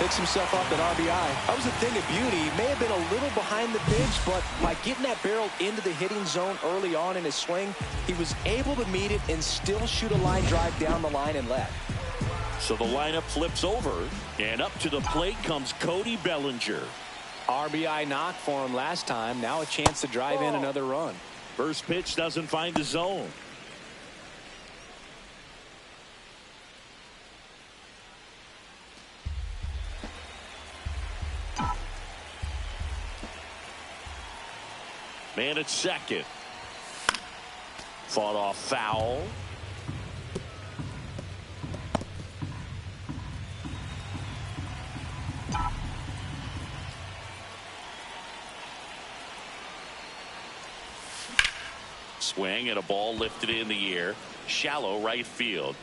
Picks himself up at RBI. That was a thing of beauty. He may have been a little behind the pitch, but by getting that barrel into the hitting zone early on in his swing, he was able to meet it and still shoot a line drive down the line and left. So the lineup flips over, and up to the plate comes Cody Bellinger. RBI knock for him last time. Now a chance to drive in another run. First pitch doesn't find the zone. Man at second. Fought off foul. Swing and a ball lifted in the air. Shallow right field.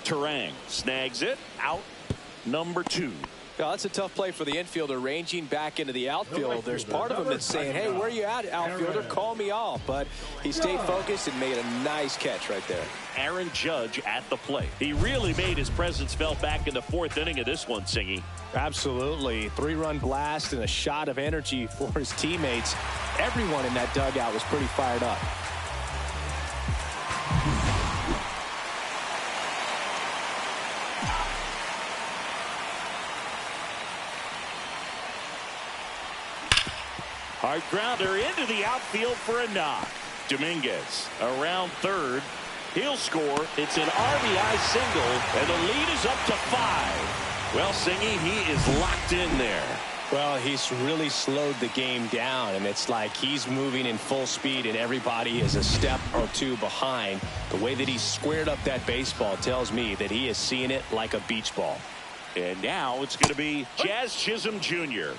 Terang snags it. Out number 2. Well, that's a tough play for the infielder, ranging back into the outfield. There's part of him that's saying, hey, where you at, outfielder? Call me off. But he stayed focused and made a nice catch right there. Aaron Judge at the plate. He really made his presence felt back in the 4th inning of this one, Singy. Absolutely. 3-run blast and a shot of energy for his teammates. Everyone in that dugout was pretty fired up. Hard grounder into the outfield for a knock. Dominguez around third. He'll score. It's an RBI single, and the lead is up to 5. Well, Singy, he is locked in there. Well, he's really slowed the game down, and it's like he's moving in full speed, and everybody is a step or two behind. The way that he squared up that baseball tells me that he is seeing it like a beach ball. And now it's going to be Jazz Chisholm Jr.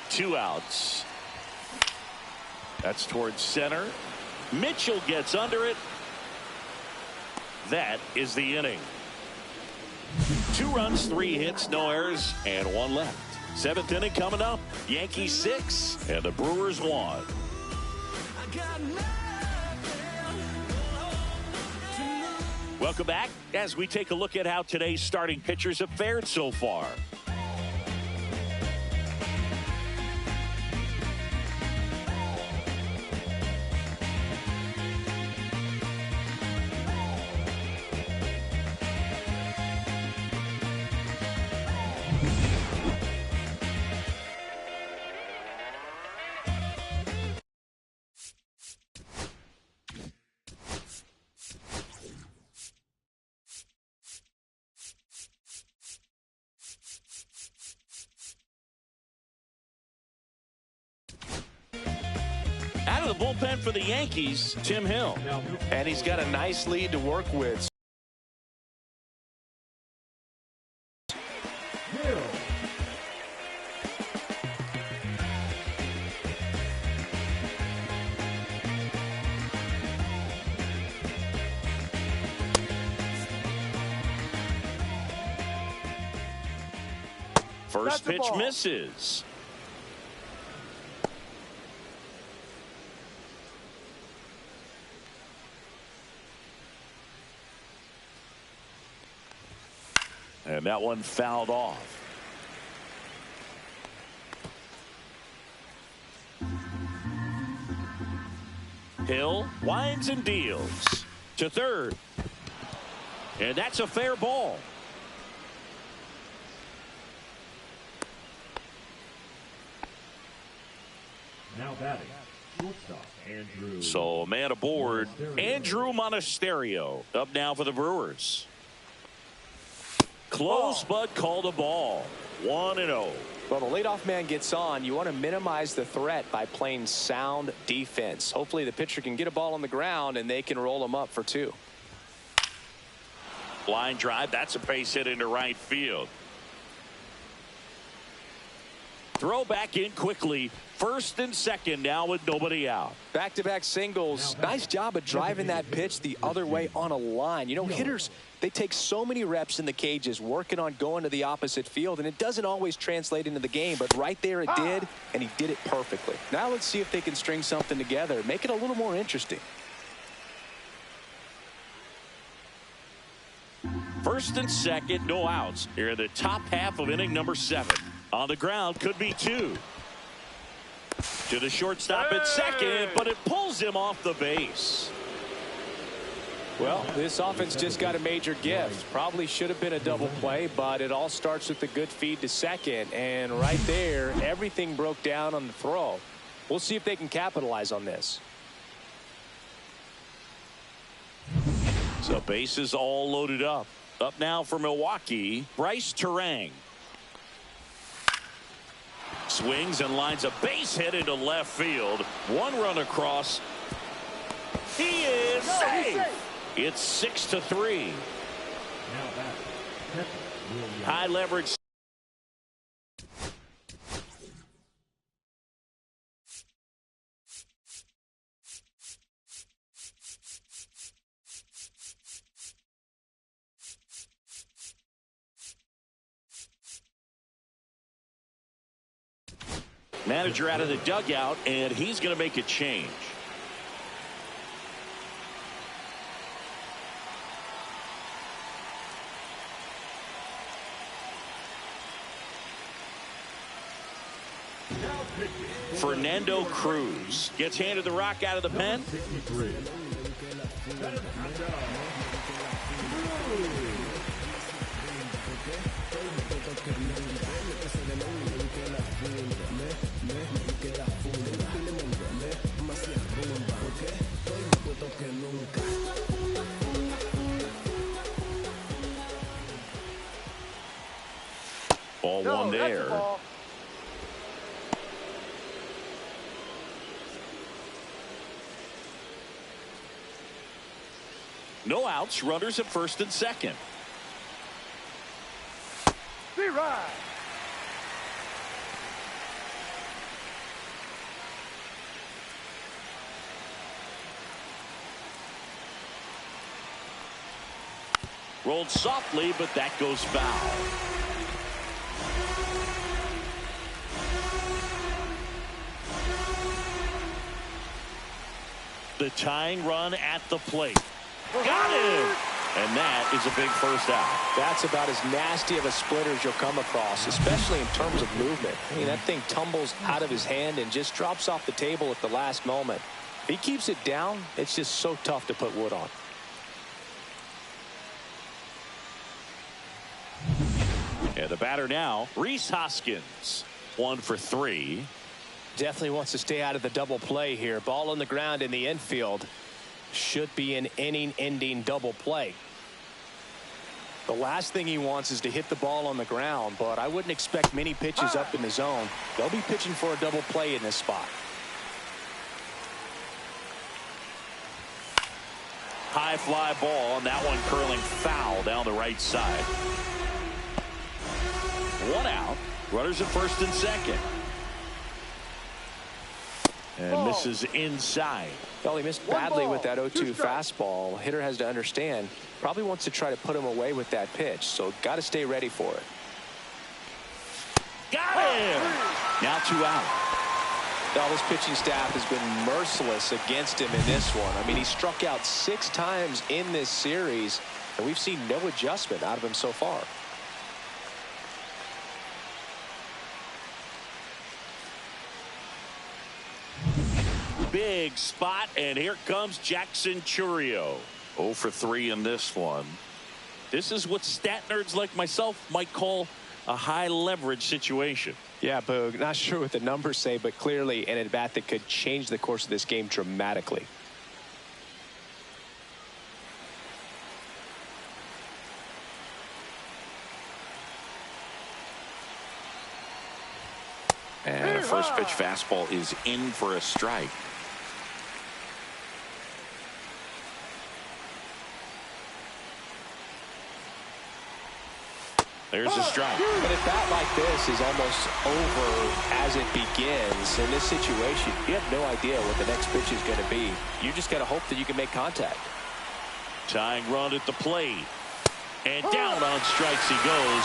Two outs. That's towards center. Mitchell gets under it. That is the inning. 2 runs, 3 hits, no errors, and 1 left. 7th inning coming up. Yankees 6 and the Brewers 1. Welcome back as we take a look at how today's starting pitchers have fared so far. Out of the bullpen for the Yankees, Tim Hill. And he's got a nice lead to work with. First pitch misses. And that one fouled off. Hill winds and deals to third. And that's a fair ball. Now batting, shortstop Andrew. So a man aboard, Andrew Monasterio, up now for the Brewers. Close, but called a ball. 1-0. Well, the leadoff man gets on. You want to minimize the threat by playing sound defense. Hopefully the pitcher can get a ball on the ground and they can roll him up for 2. Line drive. That's a base hit into right field. Throw back in quickly. First and second now with nobody out. Back-to-back singles. Nice job of driving that pitch the other way on a line. You know, hitters, they take so many reps in the cages working on going to the opposite field, and it doesn't always translate into the game, but right there it did, and he did it perfectly. Now let's see if they can string something together, make it a little more interesting. First and second, no outs here in the top half of inning number 7. On the ground, could be 2. To the shortstop at second, but it pulls him off the base. Well, this offense just got a major gift. Probably should have been a double play, but it all starts with a good feed to second. And right there, everything broke down on the throw. We'll see if they can capitalize on this. So bases all loaded up. Up now for Milwaukee, Bryce Terang. Swings and lines a base hit into left field. 1 run across. He is safe. It's 6-3. High leverage. Manager out of the dugout, and he's going to make a change. Fernando Cruz gets handed the rock out of the pen. Ball one there. No outs, runners at first and second. Be right. Rolled softly, but that goes foul. The tying run at the plate. Got him! And that is a big first out. That's about as nasty of a splitter as you'll come across, especially in terms of movement. I mean, that thing tumbles out of his hand and just drops off the table at the last moment. If he keeps it down, it's just so tough to put wood on. And the batter now, Rhys Hoskins. 1 for 3. Definitely wants to stay out of the double play here. Ball on the ground in the infield. Should be an inning-ending double play. The last thing he wants is to hit the ball on the ground, but I wouldn't expect many pitches up in the zone. They'll be pitching for a double play in this spot. High fly ball, and that one curling foul down the right side. 1 out. Runners at first and second. And misses inside. Well, he missed badly with that 0-2 fastball. Hitter has to understand. Probably wants to try to put him away with that pitch. So got to stay ready for it. Got him! Now 2 out. Now this pitching staff has been merciless against him in this one. I mean, he struck out 6 times in this series, and we've seen no adjustment out of him so far. Big spot, and here comes Jackson Chourio. 0 for 3 in this one. This is what stat nerds like myself might call a high leverage situation. Yeah, Boog, not sure what the numbers say, but clearly an at-bat that could change the course of this game dramatically. And a first pitch fastball is in for a strike. There's a strike. But a bat like this is almost over as it begins. In this situation, you have no idea what the next pitch is going to be. You just got to hope that you can make contact. Tying run at the plate. And down on strikes he goes.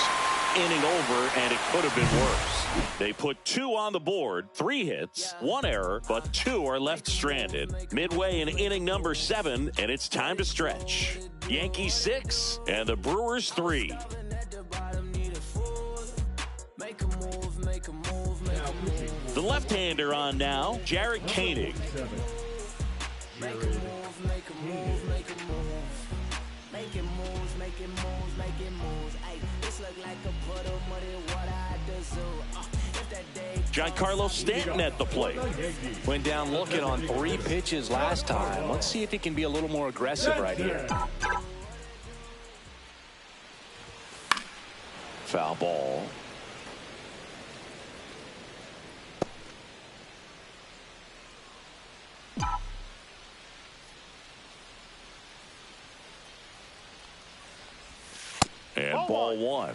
Inning over, and it could have been worse. They put 2 on the board, 3 hits, 1 error, but 2 are left stranded. Midway in inning number 7, and it's time to stretch. Yankees 6 and the Brewers 3. The left-hander on now, Jared Koenig. Giancarlo Stanton at the plate. Went down looking on 3 pitches last time. Let's see if he can be a little more aggressive right here. Foul ball. And ball 1.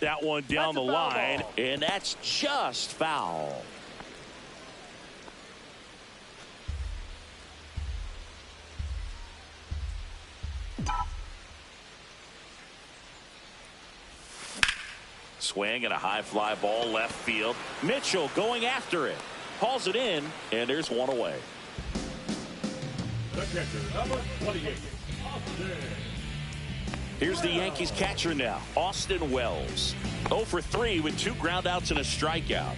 That one down the line, and that's just foul. swing and a high fly ball left field. Mitchell going after it. Hauls it in, and there's one away. The catcher, number 28, Austin. Here's the Yankees catcher now, Austin Wells. 0 for 3 with 2 groundouts and a strikeout.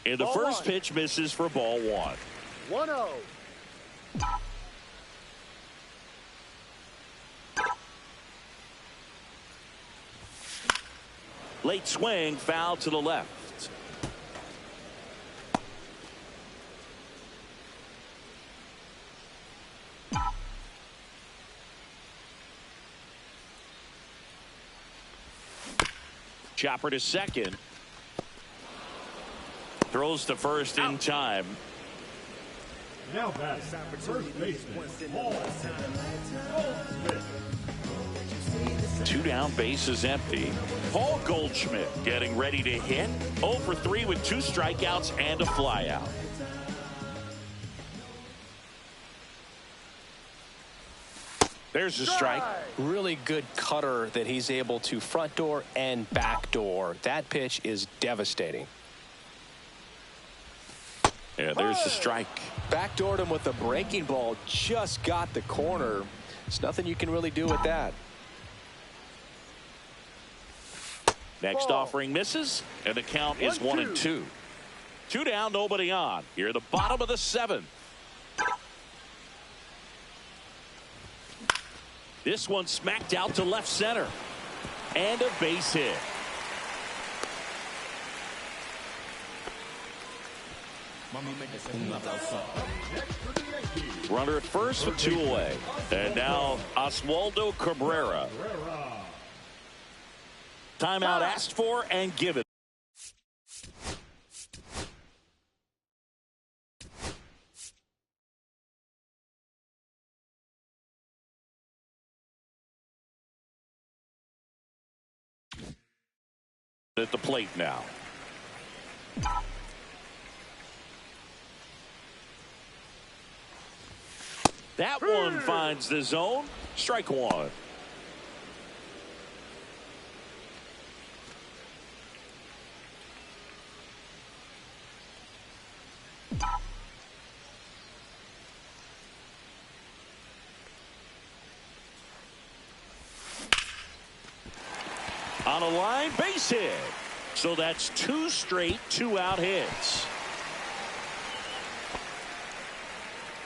And the first pitch misses for ball 1. 1-0. Late swing, foul to the left. Chopper to second. Throws to first in time. Now batting, first baseman, Paul Goldschmidt. 2 down, bases empty. Paul Goldschmidt getting ready to hit. 0 for 3 with 2 strikeouts and a flyout. There's a strike. Really good cutter that he's able to front door and back door. That pitch is devastating. Yeah, there's the strike. Backdoored him with a breaking ball. Just got the corner. There's nothing you can really do with that. Next offering misses, and the count is 1-2. 2 down, nobody on. Here, the bottom of the 7th. This one smacked out to left center. And a base hit. Runner at first with 2 away. And now Oswaldo Cabrera. Timeout asked for and given. At the plate now. That one finds the zone. Strike 1. On a line, base hit. So that's 2 straight 2-out hits.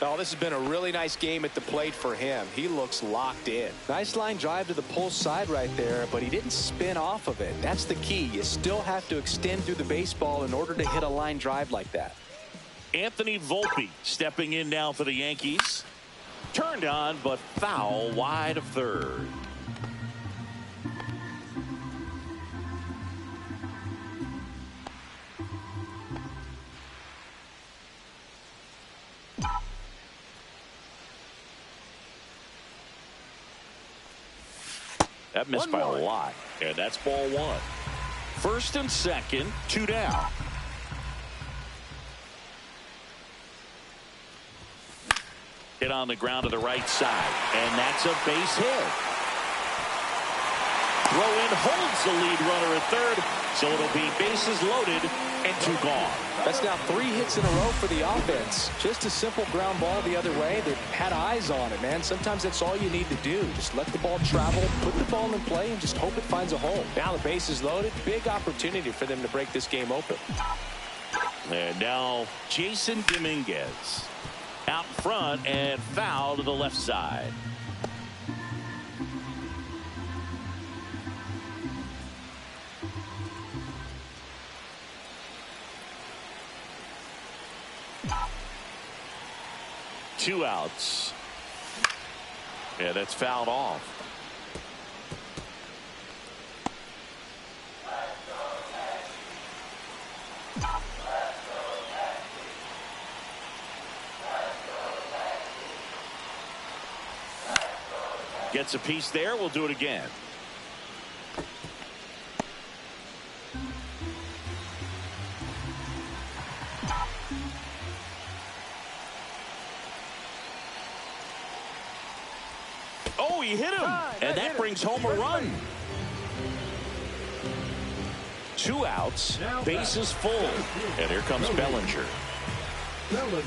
Oh, this has been a really nice game at the plate for him. He looks locked in. Nice line drive to the pull side right there, but he didn't spin off of it. That's the key. You still have to extend through the baseball in order to hit a line drive like that. Anthony Volpe stepping in now for the Yankees. Turned on, but foul wide of third. That missed by a lot, and that's ball 1. First and second, 2 down. Hit on the ground to the right side, and that's a base hit. Throw in holds the lead runner at third, so it'll be bases loaded and 2 gone. That's now 3 hits in a row for the offense. Just a simple ground ball the other way. They've had eyes on it, man. Sometimes that's all you need to do. Just let the ball travel, put the ball in play, and just hope it finds a hole. Now the base is loaded. Big opportunity for them to break this game open. And now Jason Dominguez out in front and foul to the left side. Two outs. Yeah, that's fouled off. Gets a piece there. We'll do it again. Oh, he hit him. And that brings home a run. 2 outs, bases full. And here comes Bellinger. Bellinger.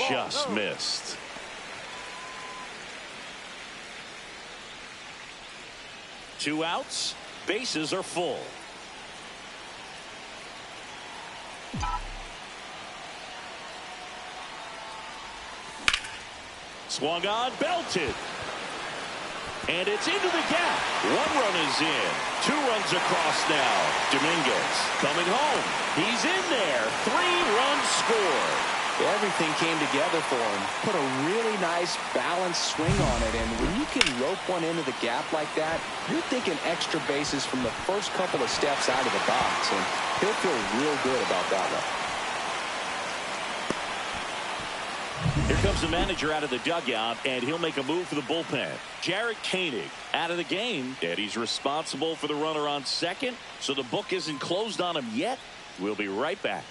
Just missed. Two outs, bases are full. Swung on, belted. And it's into the gap. 1 run is in. 2 runs across now. Dominguez coming home. He's in there. 3-run score. Everything came together for him. Put a really nice balanced swing on it, and when you can rope one into the gap like that, you're thinking extra bases from the first couple of steps out of the box, and he'll feel real good about that one. Here comes the manager out of the dugout, and he'll make a move for the bullpen. Jarrett Koenig out of the game, and he's responsible for the runner on second, so the book isn't closed on him yet. We'll be right back.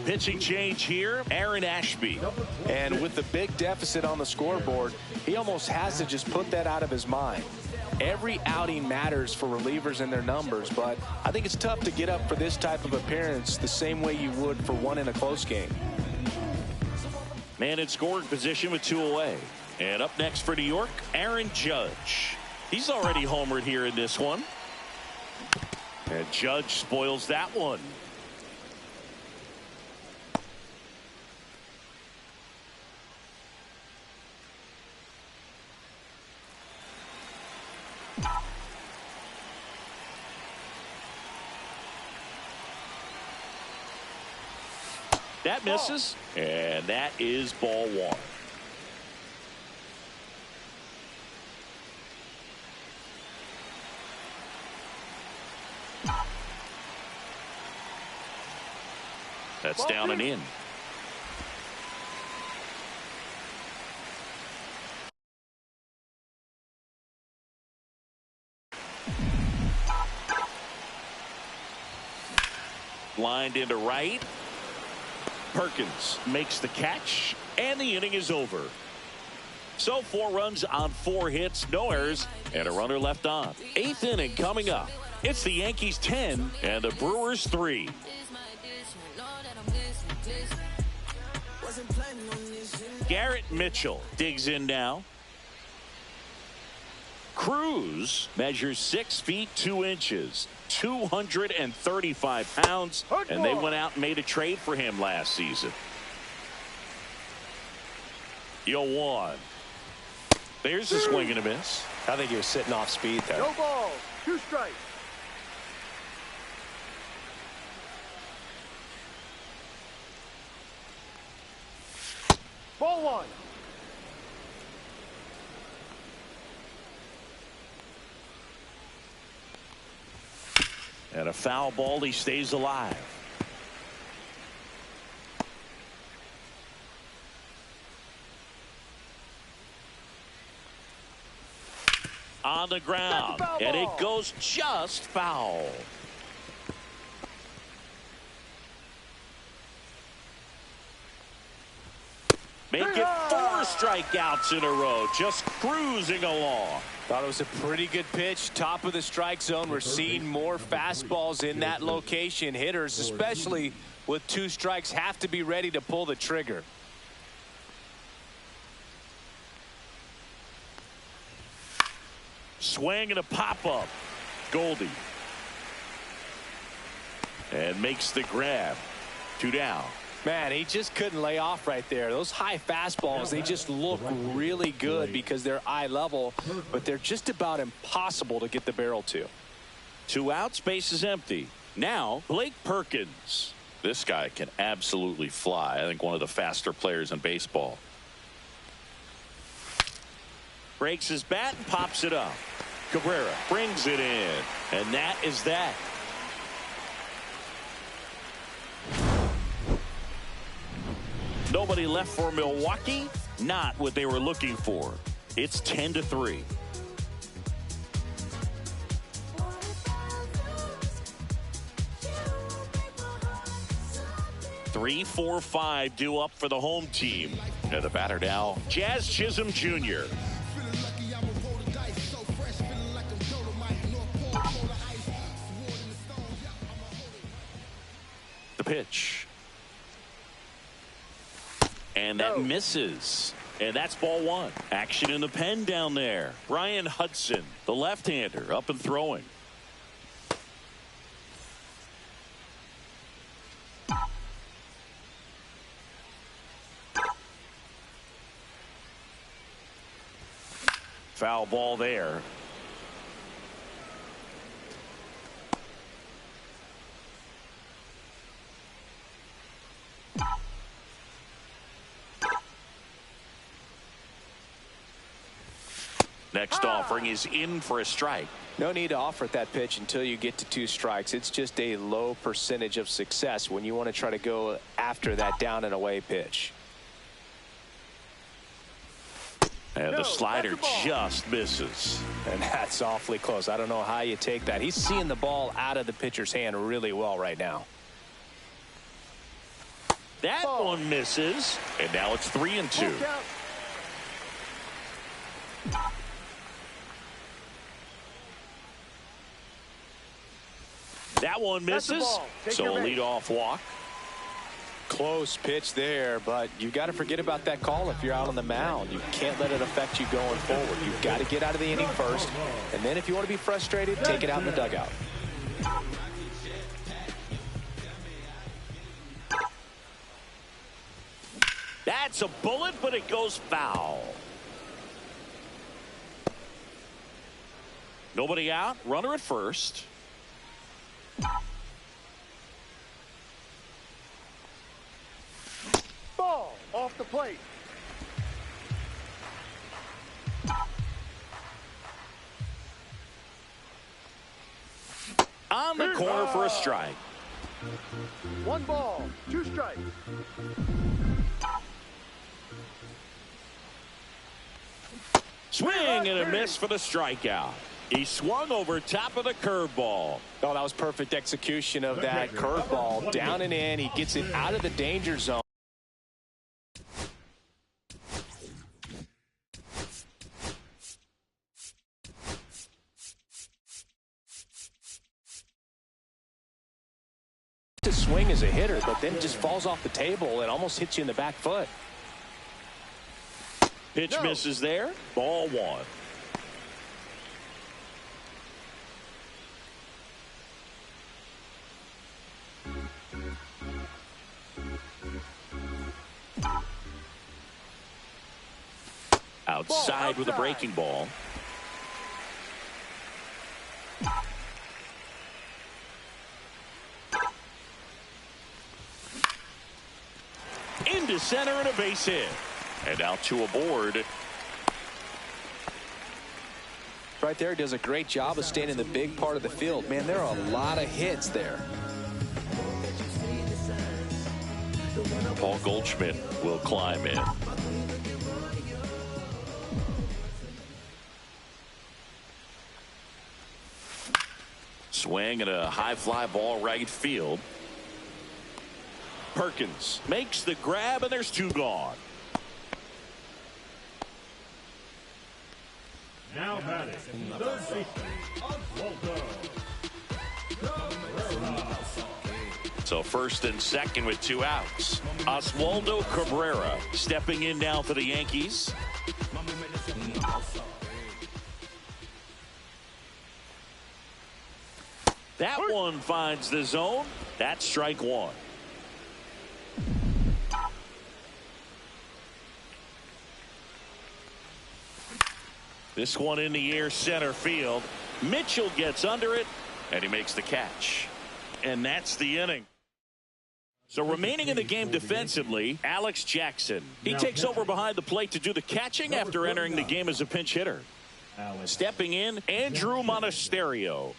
Pitching change here, Aaron Ashby. And with the big deficit on the scoreboard, he almost has to just put that out of his mind. Every outing matters for relievers and their numbers, but I think it's tough to get up for this type of appearance the same way you would for one in a close game. Man in scoring position with 2 away. And up next for New York, Aaron Judge. He's already homered here in this one. And Judge spoils that one. That misses, and that is ball 1. That's down and in. Lined into right. Perkins makes the catch, and the inning is over. So 4 runs on 4 hits, no errors, and a runner left on. 8th inning coming up. It's the Yankees 10 and the Brewers 3. Garrett Mitchell digs in now. Cruz measures 6 feet 2 inches. 235 pounds, and they went out and made a trade for him last season. 0-1. There's a swing and a miss. I think he was sitting off speed there. No ball. 2 strikes. Ball 1. And a foul ball, he stays alive. On the ground, and it goes just foul. Make it 4 strikeouts in a row, just cruising along. Thought it was a pretty good pitch. Top of the strike zone. We're seeing more fastballs in that location. Hitters, especially with 2 strikes, have to be ready to pull the trigger. Swing and a pop-up. Goldie. And makes the grab. 2 down. Man, he just couldn't lay off right there. Those high fastballs, they just look really good because they're eye level, but they're just about impossible to get the barrel to. 2 outs, base is empty. Now, Blake Perkins. This guy can absolutely fly. I think one of the faster players in baseball. Breaks his bat and pops it up. Cabrera brings it in, and that is that. Nobody left for Milwaukee. Not what they were looking for. It's 10-3. 3-4-5 due up for the home team. And the batter now, Jazz Chisholm Jr. The pitch. And that misses. And that's ball one. Action in the pen down there. Brian Hudson, the left-hander, up and throwing. Foul ball there. Next offering is in for a strike. No need to offer at that pitch until you get to 2 strikes. It's just a low percentage of success when you want to try to go after that down and away pitch. And the slider just misses. And that's awfully close. I don't know how you take that. He's seeing the ball out of the pitcher's hand really well right now. That one misses. And now it's 3-2. That one misses. So a leadoff walk. Close pitch there, but you got to forget about that call if you're out on the mound. You can't let it affect you going forward. You've got to get out of the inning first, and then if you want to be frustrated, take it out in the dugout. That's a bullet, but it goes foul. Nobody out. Runner at first. Ball off the plate. On the corner for a strike. 1 ball, 2 strikes. Swing and a miss for the strikeout. He swung over top of the curveball. Oh, that was perfect execution of that curveball. Down and in. He gets it out of the danger zone. To swing as a hitter, but then just falls off the table and almost hits you in the back foot. Pitch misses there. Ball 1. Outside with a breaking ball. Into center and a base hit. And out to a board. Right there, does a great job of staying in the big part of the field. Man, there are a lot of hits there. Paul Goldschmidt will climb in. Swing and a high fly ball right field. Perkins makes the grab, and there's 2 gone. Now batting, third baseman, Oswaldo. So first and second with 2 outs. Oswaldo Cabrera stepping in now for the Yankees. That one finds the zone. That's strike 1. This one in the air center field. Mitchell gets under it, and he makes the catch. And that's the inning. So remaining in the game defensively, Alex Jackson. He takes over behind the plate to do the catching after entering the game as a pinch hitter. Stepping in, Andrew Monasterio.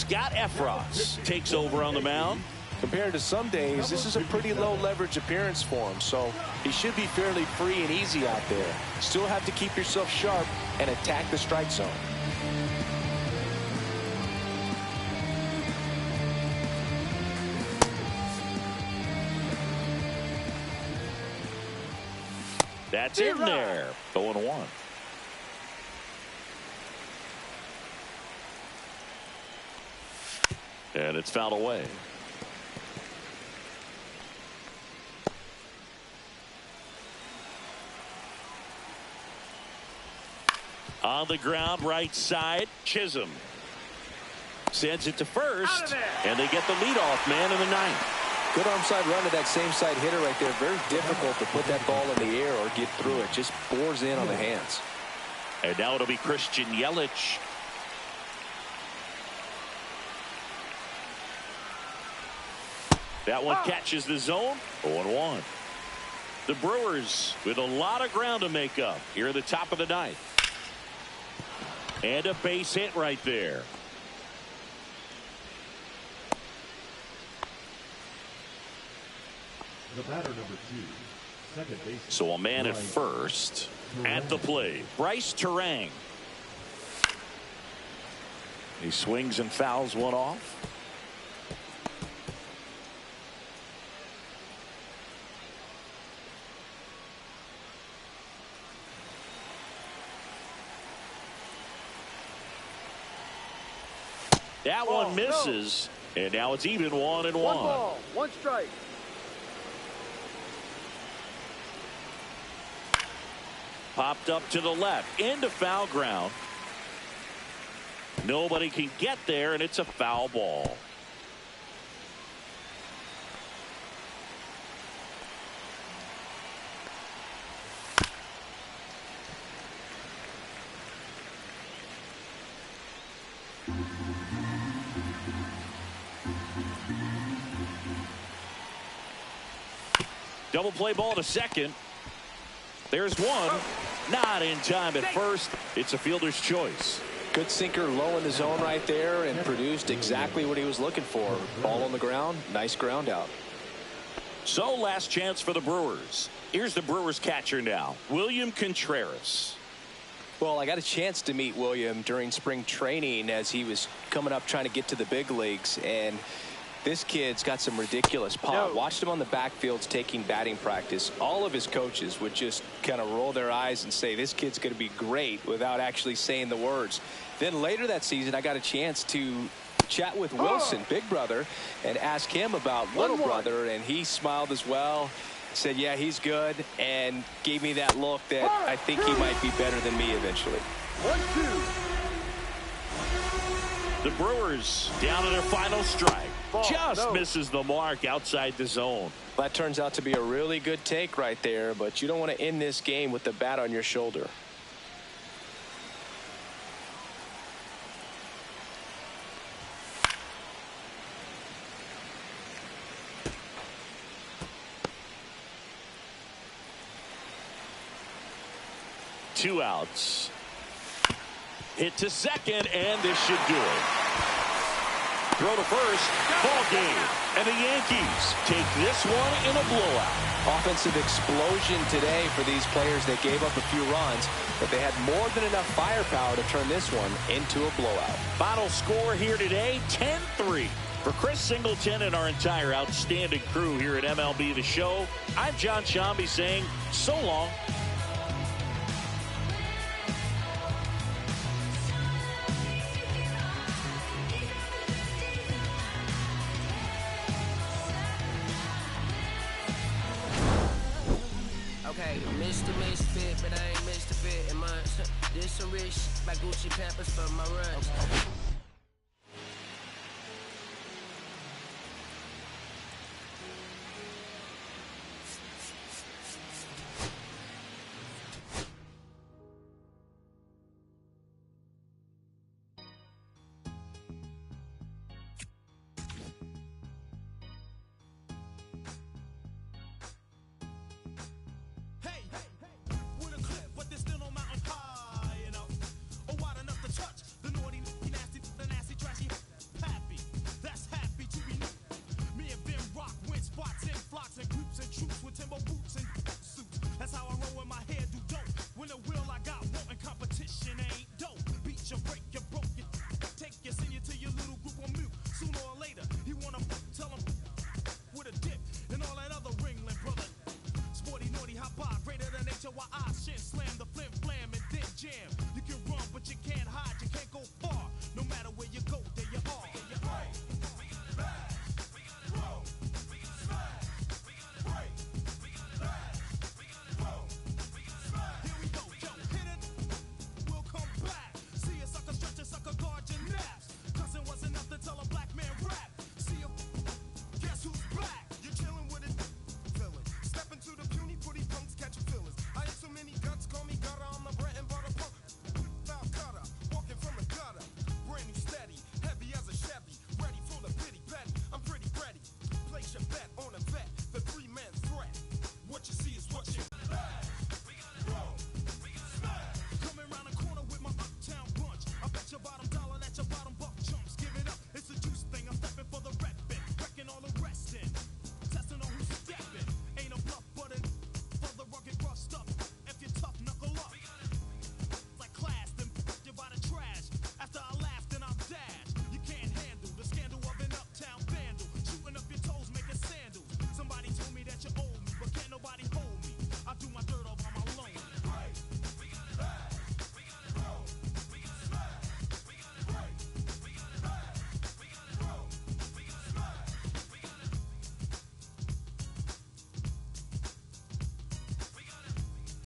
Scott Efros takes over on the mound. Compared to some days, this is a pretty low leverage appearance for him, so he should be fairly free and easy out there. Still have to keep yourself sharp and attack the strike zone. That's in there. 0-1. And it's fouled away. On the ground, right side, Chisholm sends it to first, and they get the leadoff man in the ninth. Good arm side run to that same side hitter right there. Very difficult to put that ball in the air or get through it. Just bores in on the hands. And now it'll be Christian Yelich. That one catches the zone. 0-1. The Brewers with a lot of ground to make up here at the top of the ninth. And a base hit right there. The batter number 2, second base. So a man at first. At the plate, Bryce Terang. He swings and fouls one off. That one misses, and now it's even 1-1. One ball, one strike. Popped up to the left into foul ground. Nobody can get there, and it's a foul ball. Double play ball to second. There's one. Not in time at first. It's a fielder's choice. Good sinker low in the zone right there and produced exactly what he was looking for. Ball on the ground. Nice ground out. So last chance for the Brewers. Here's the Brewers catcher now, William Contreras. Well, I got a chance to meet William during spring training as he was coming up trying to get to the big leagues, and this kid's got some ridiculous pop. Watched him on the backfields taking batting practice. All of his coaches would just kind of roll their eyes and say, this kid's going to be great, without actually saying the words. Then later that season, I got a chance to chat with Wilson, big brother, and ask him about little brother, and he smiled as well. Said, yeah, he's good, and gave me that look that I think he might be better than me eventually. 1-2. The Brewers down to their final strike. Just misses the mark outside the zone. That turns out to be a really good take right there, but you don't want to end this game with the bat on your shoulder. Two outs. Hit to second, and this should do it. Throw to first, ball game. And the Yankees take this one in a blowout. Offensive explosion today for these players. They gave up a few runs, but they had more than enough firepower to turn this one into a blowout. Final score here today, 10-3. For Chris Singleton and our entire outstanding crew here at MLB The Show, I'm John Shambi saying so long. Mr. Misfit, but I ain't Mr. Fit in mine. This some rich by Gucci Pampers for my runs. With a clip, but there's still no mountain high enough or wide enough to touch the naughty, nasty so I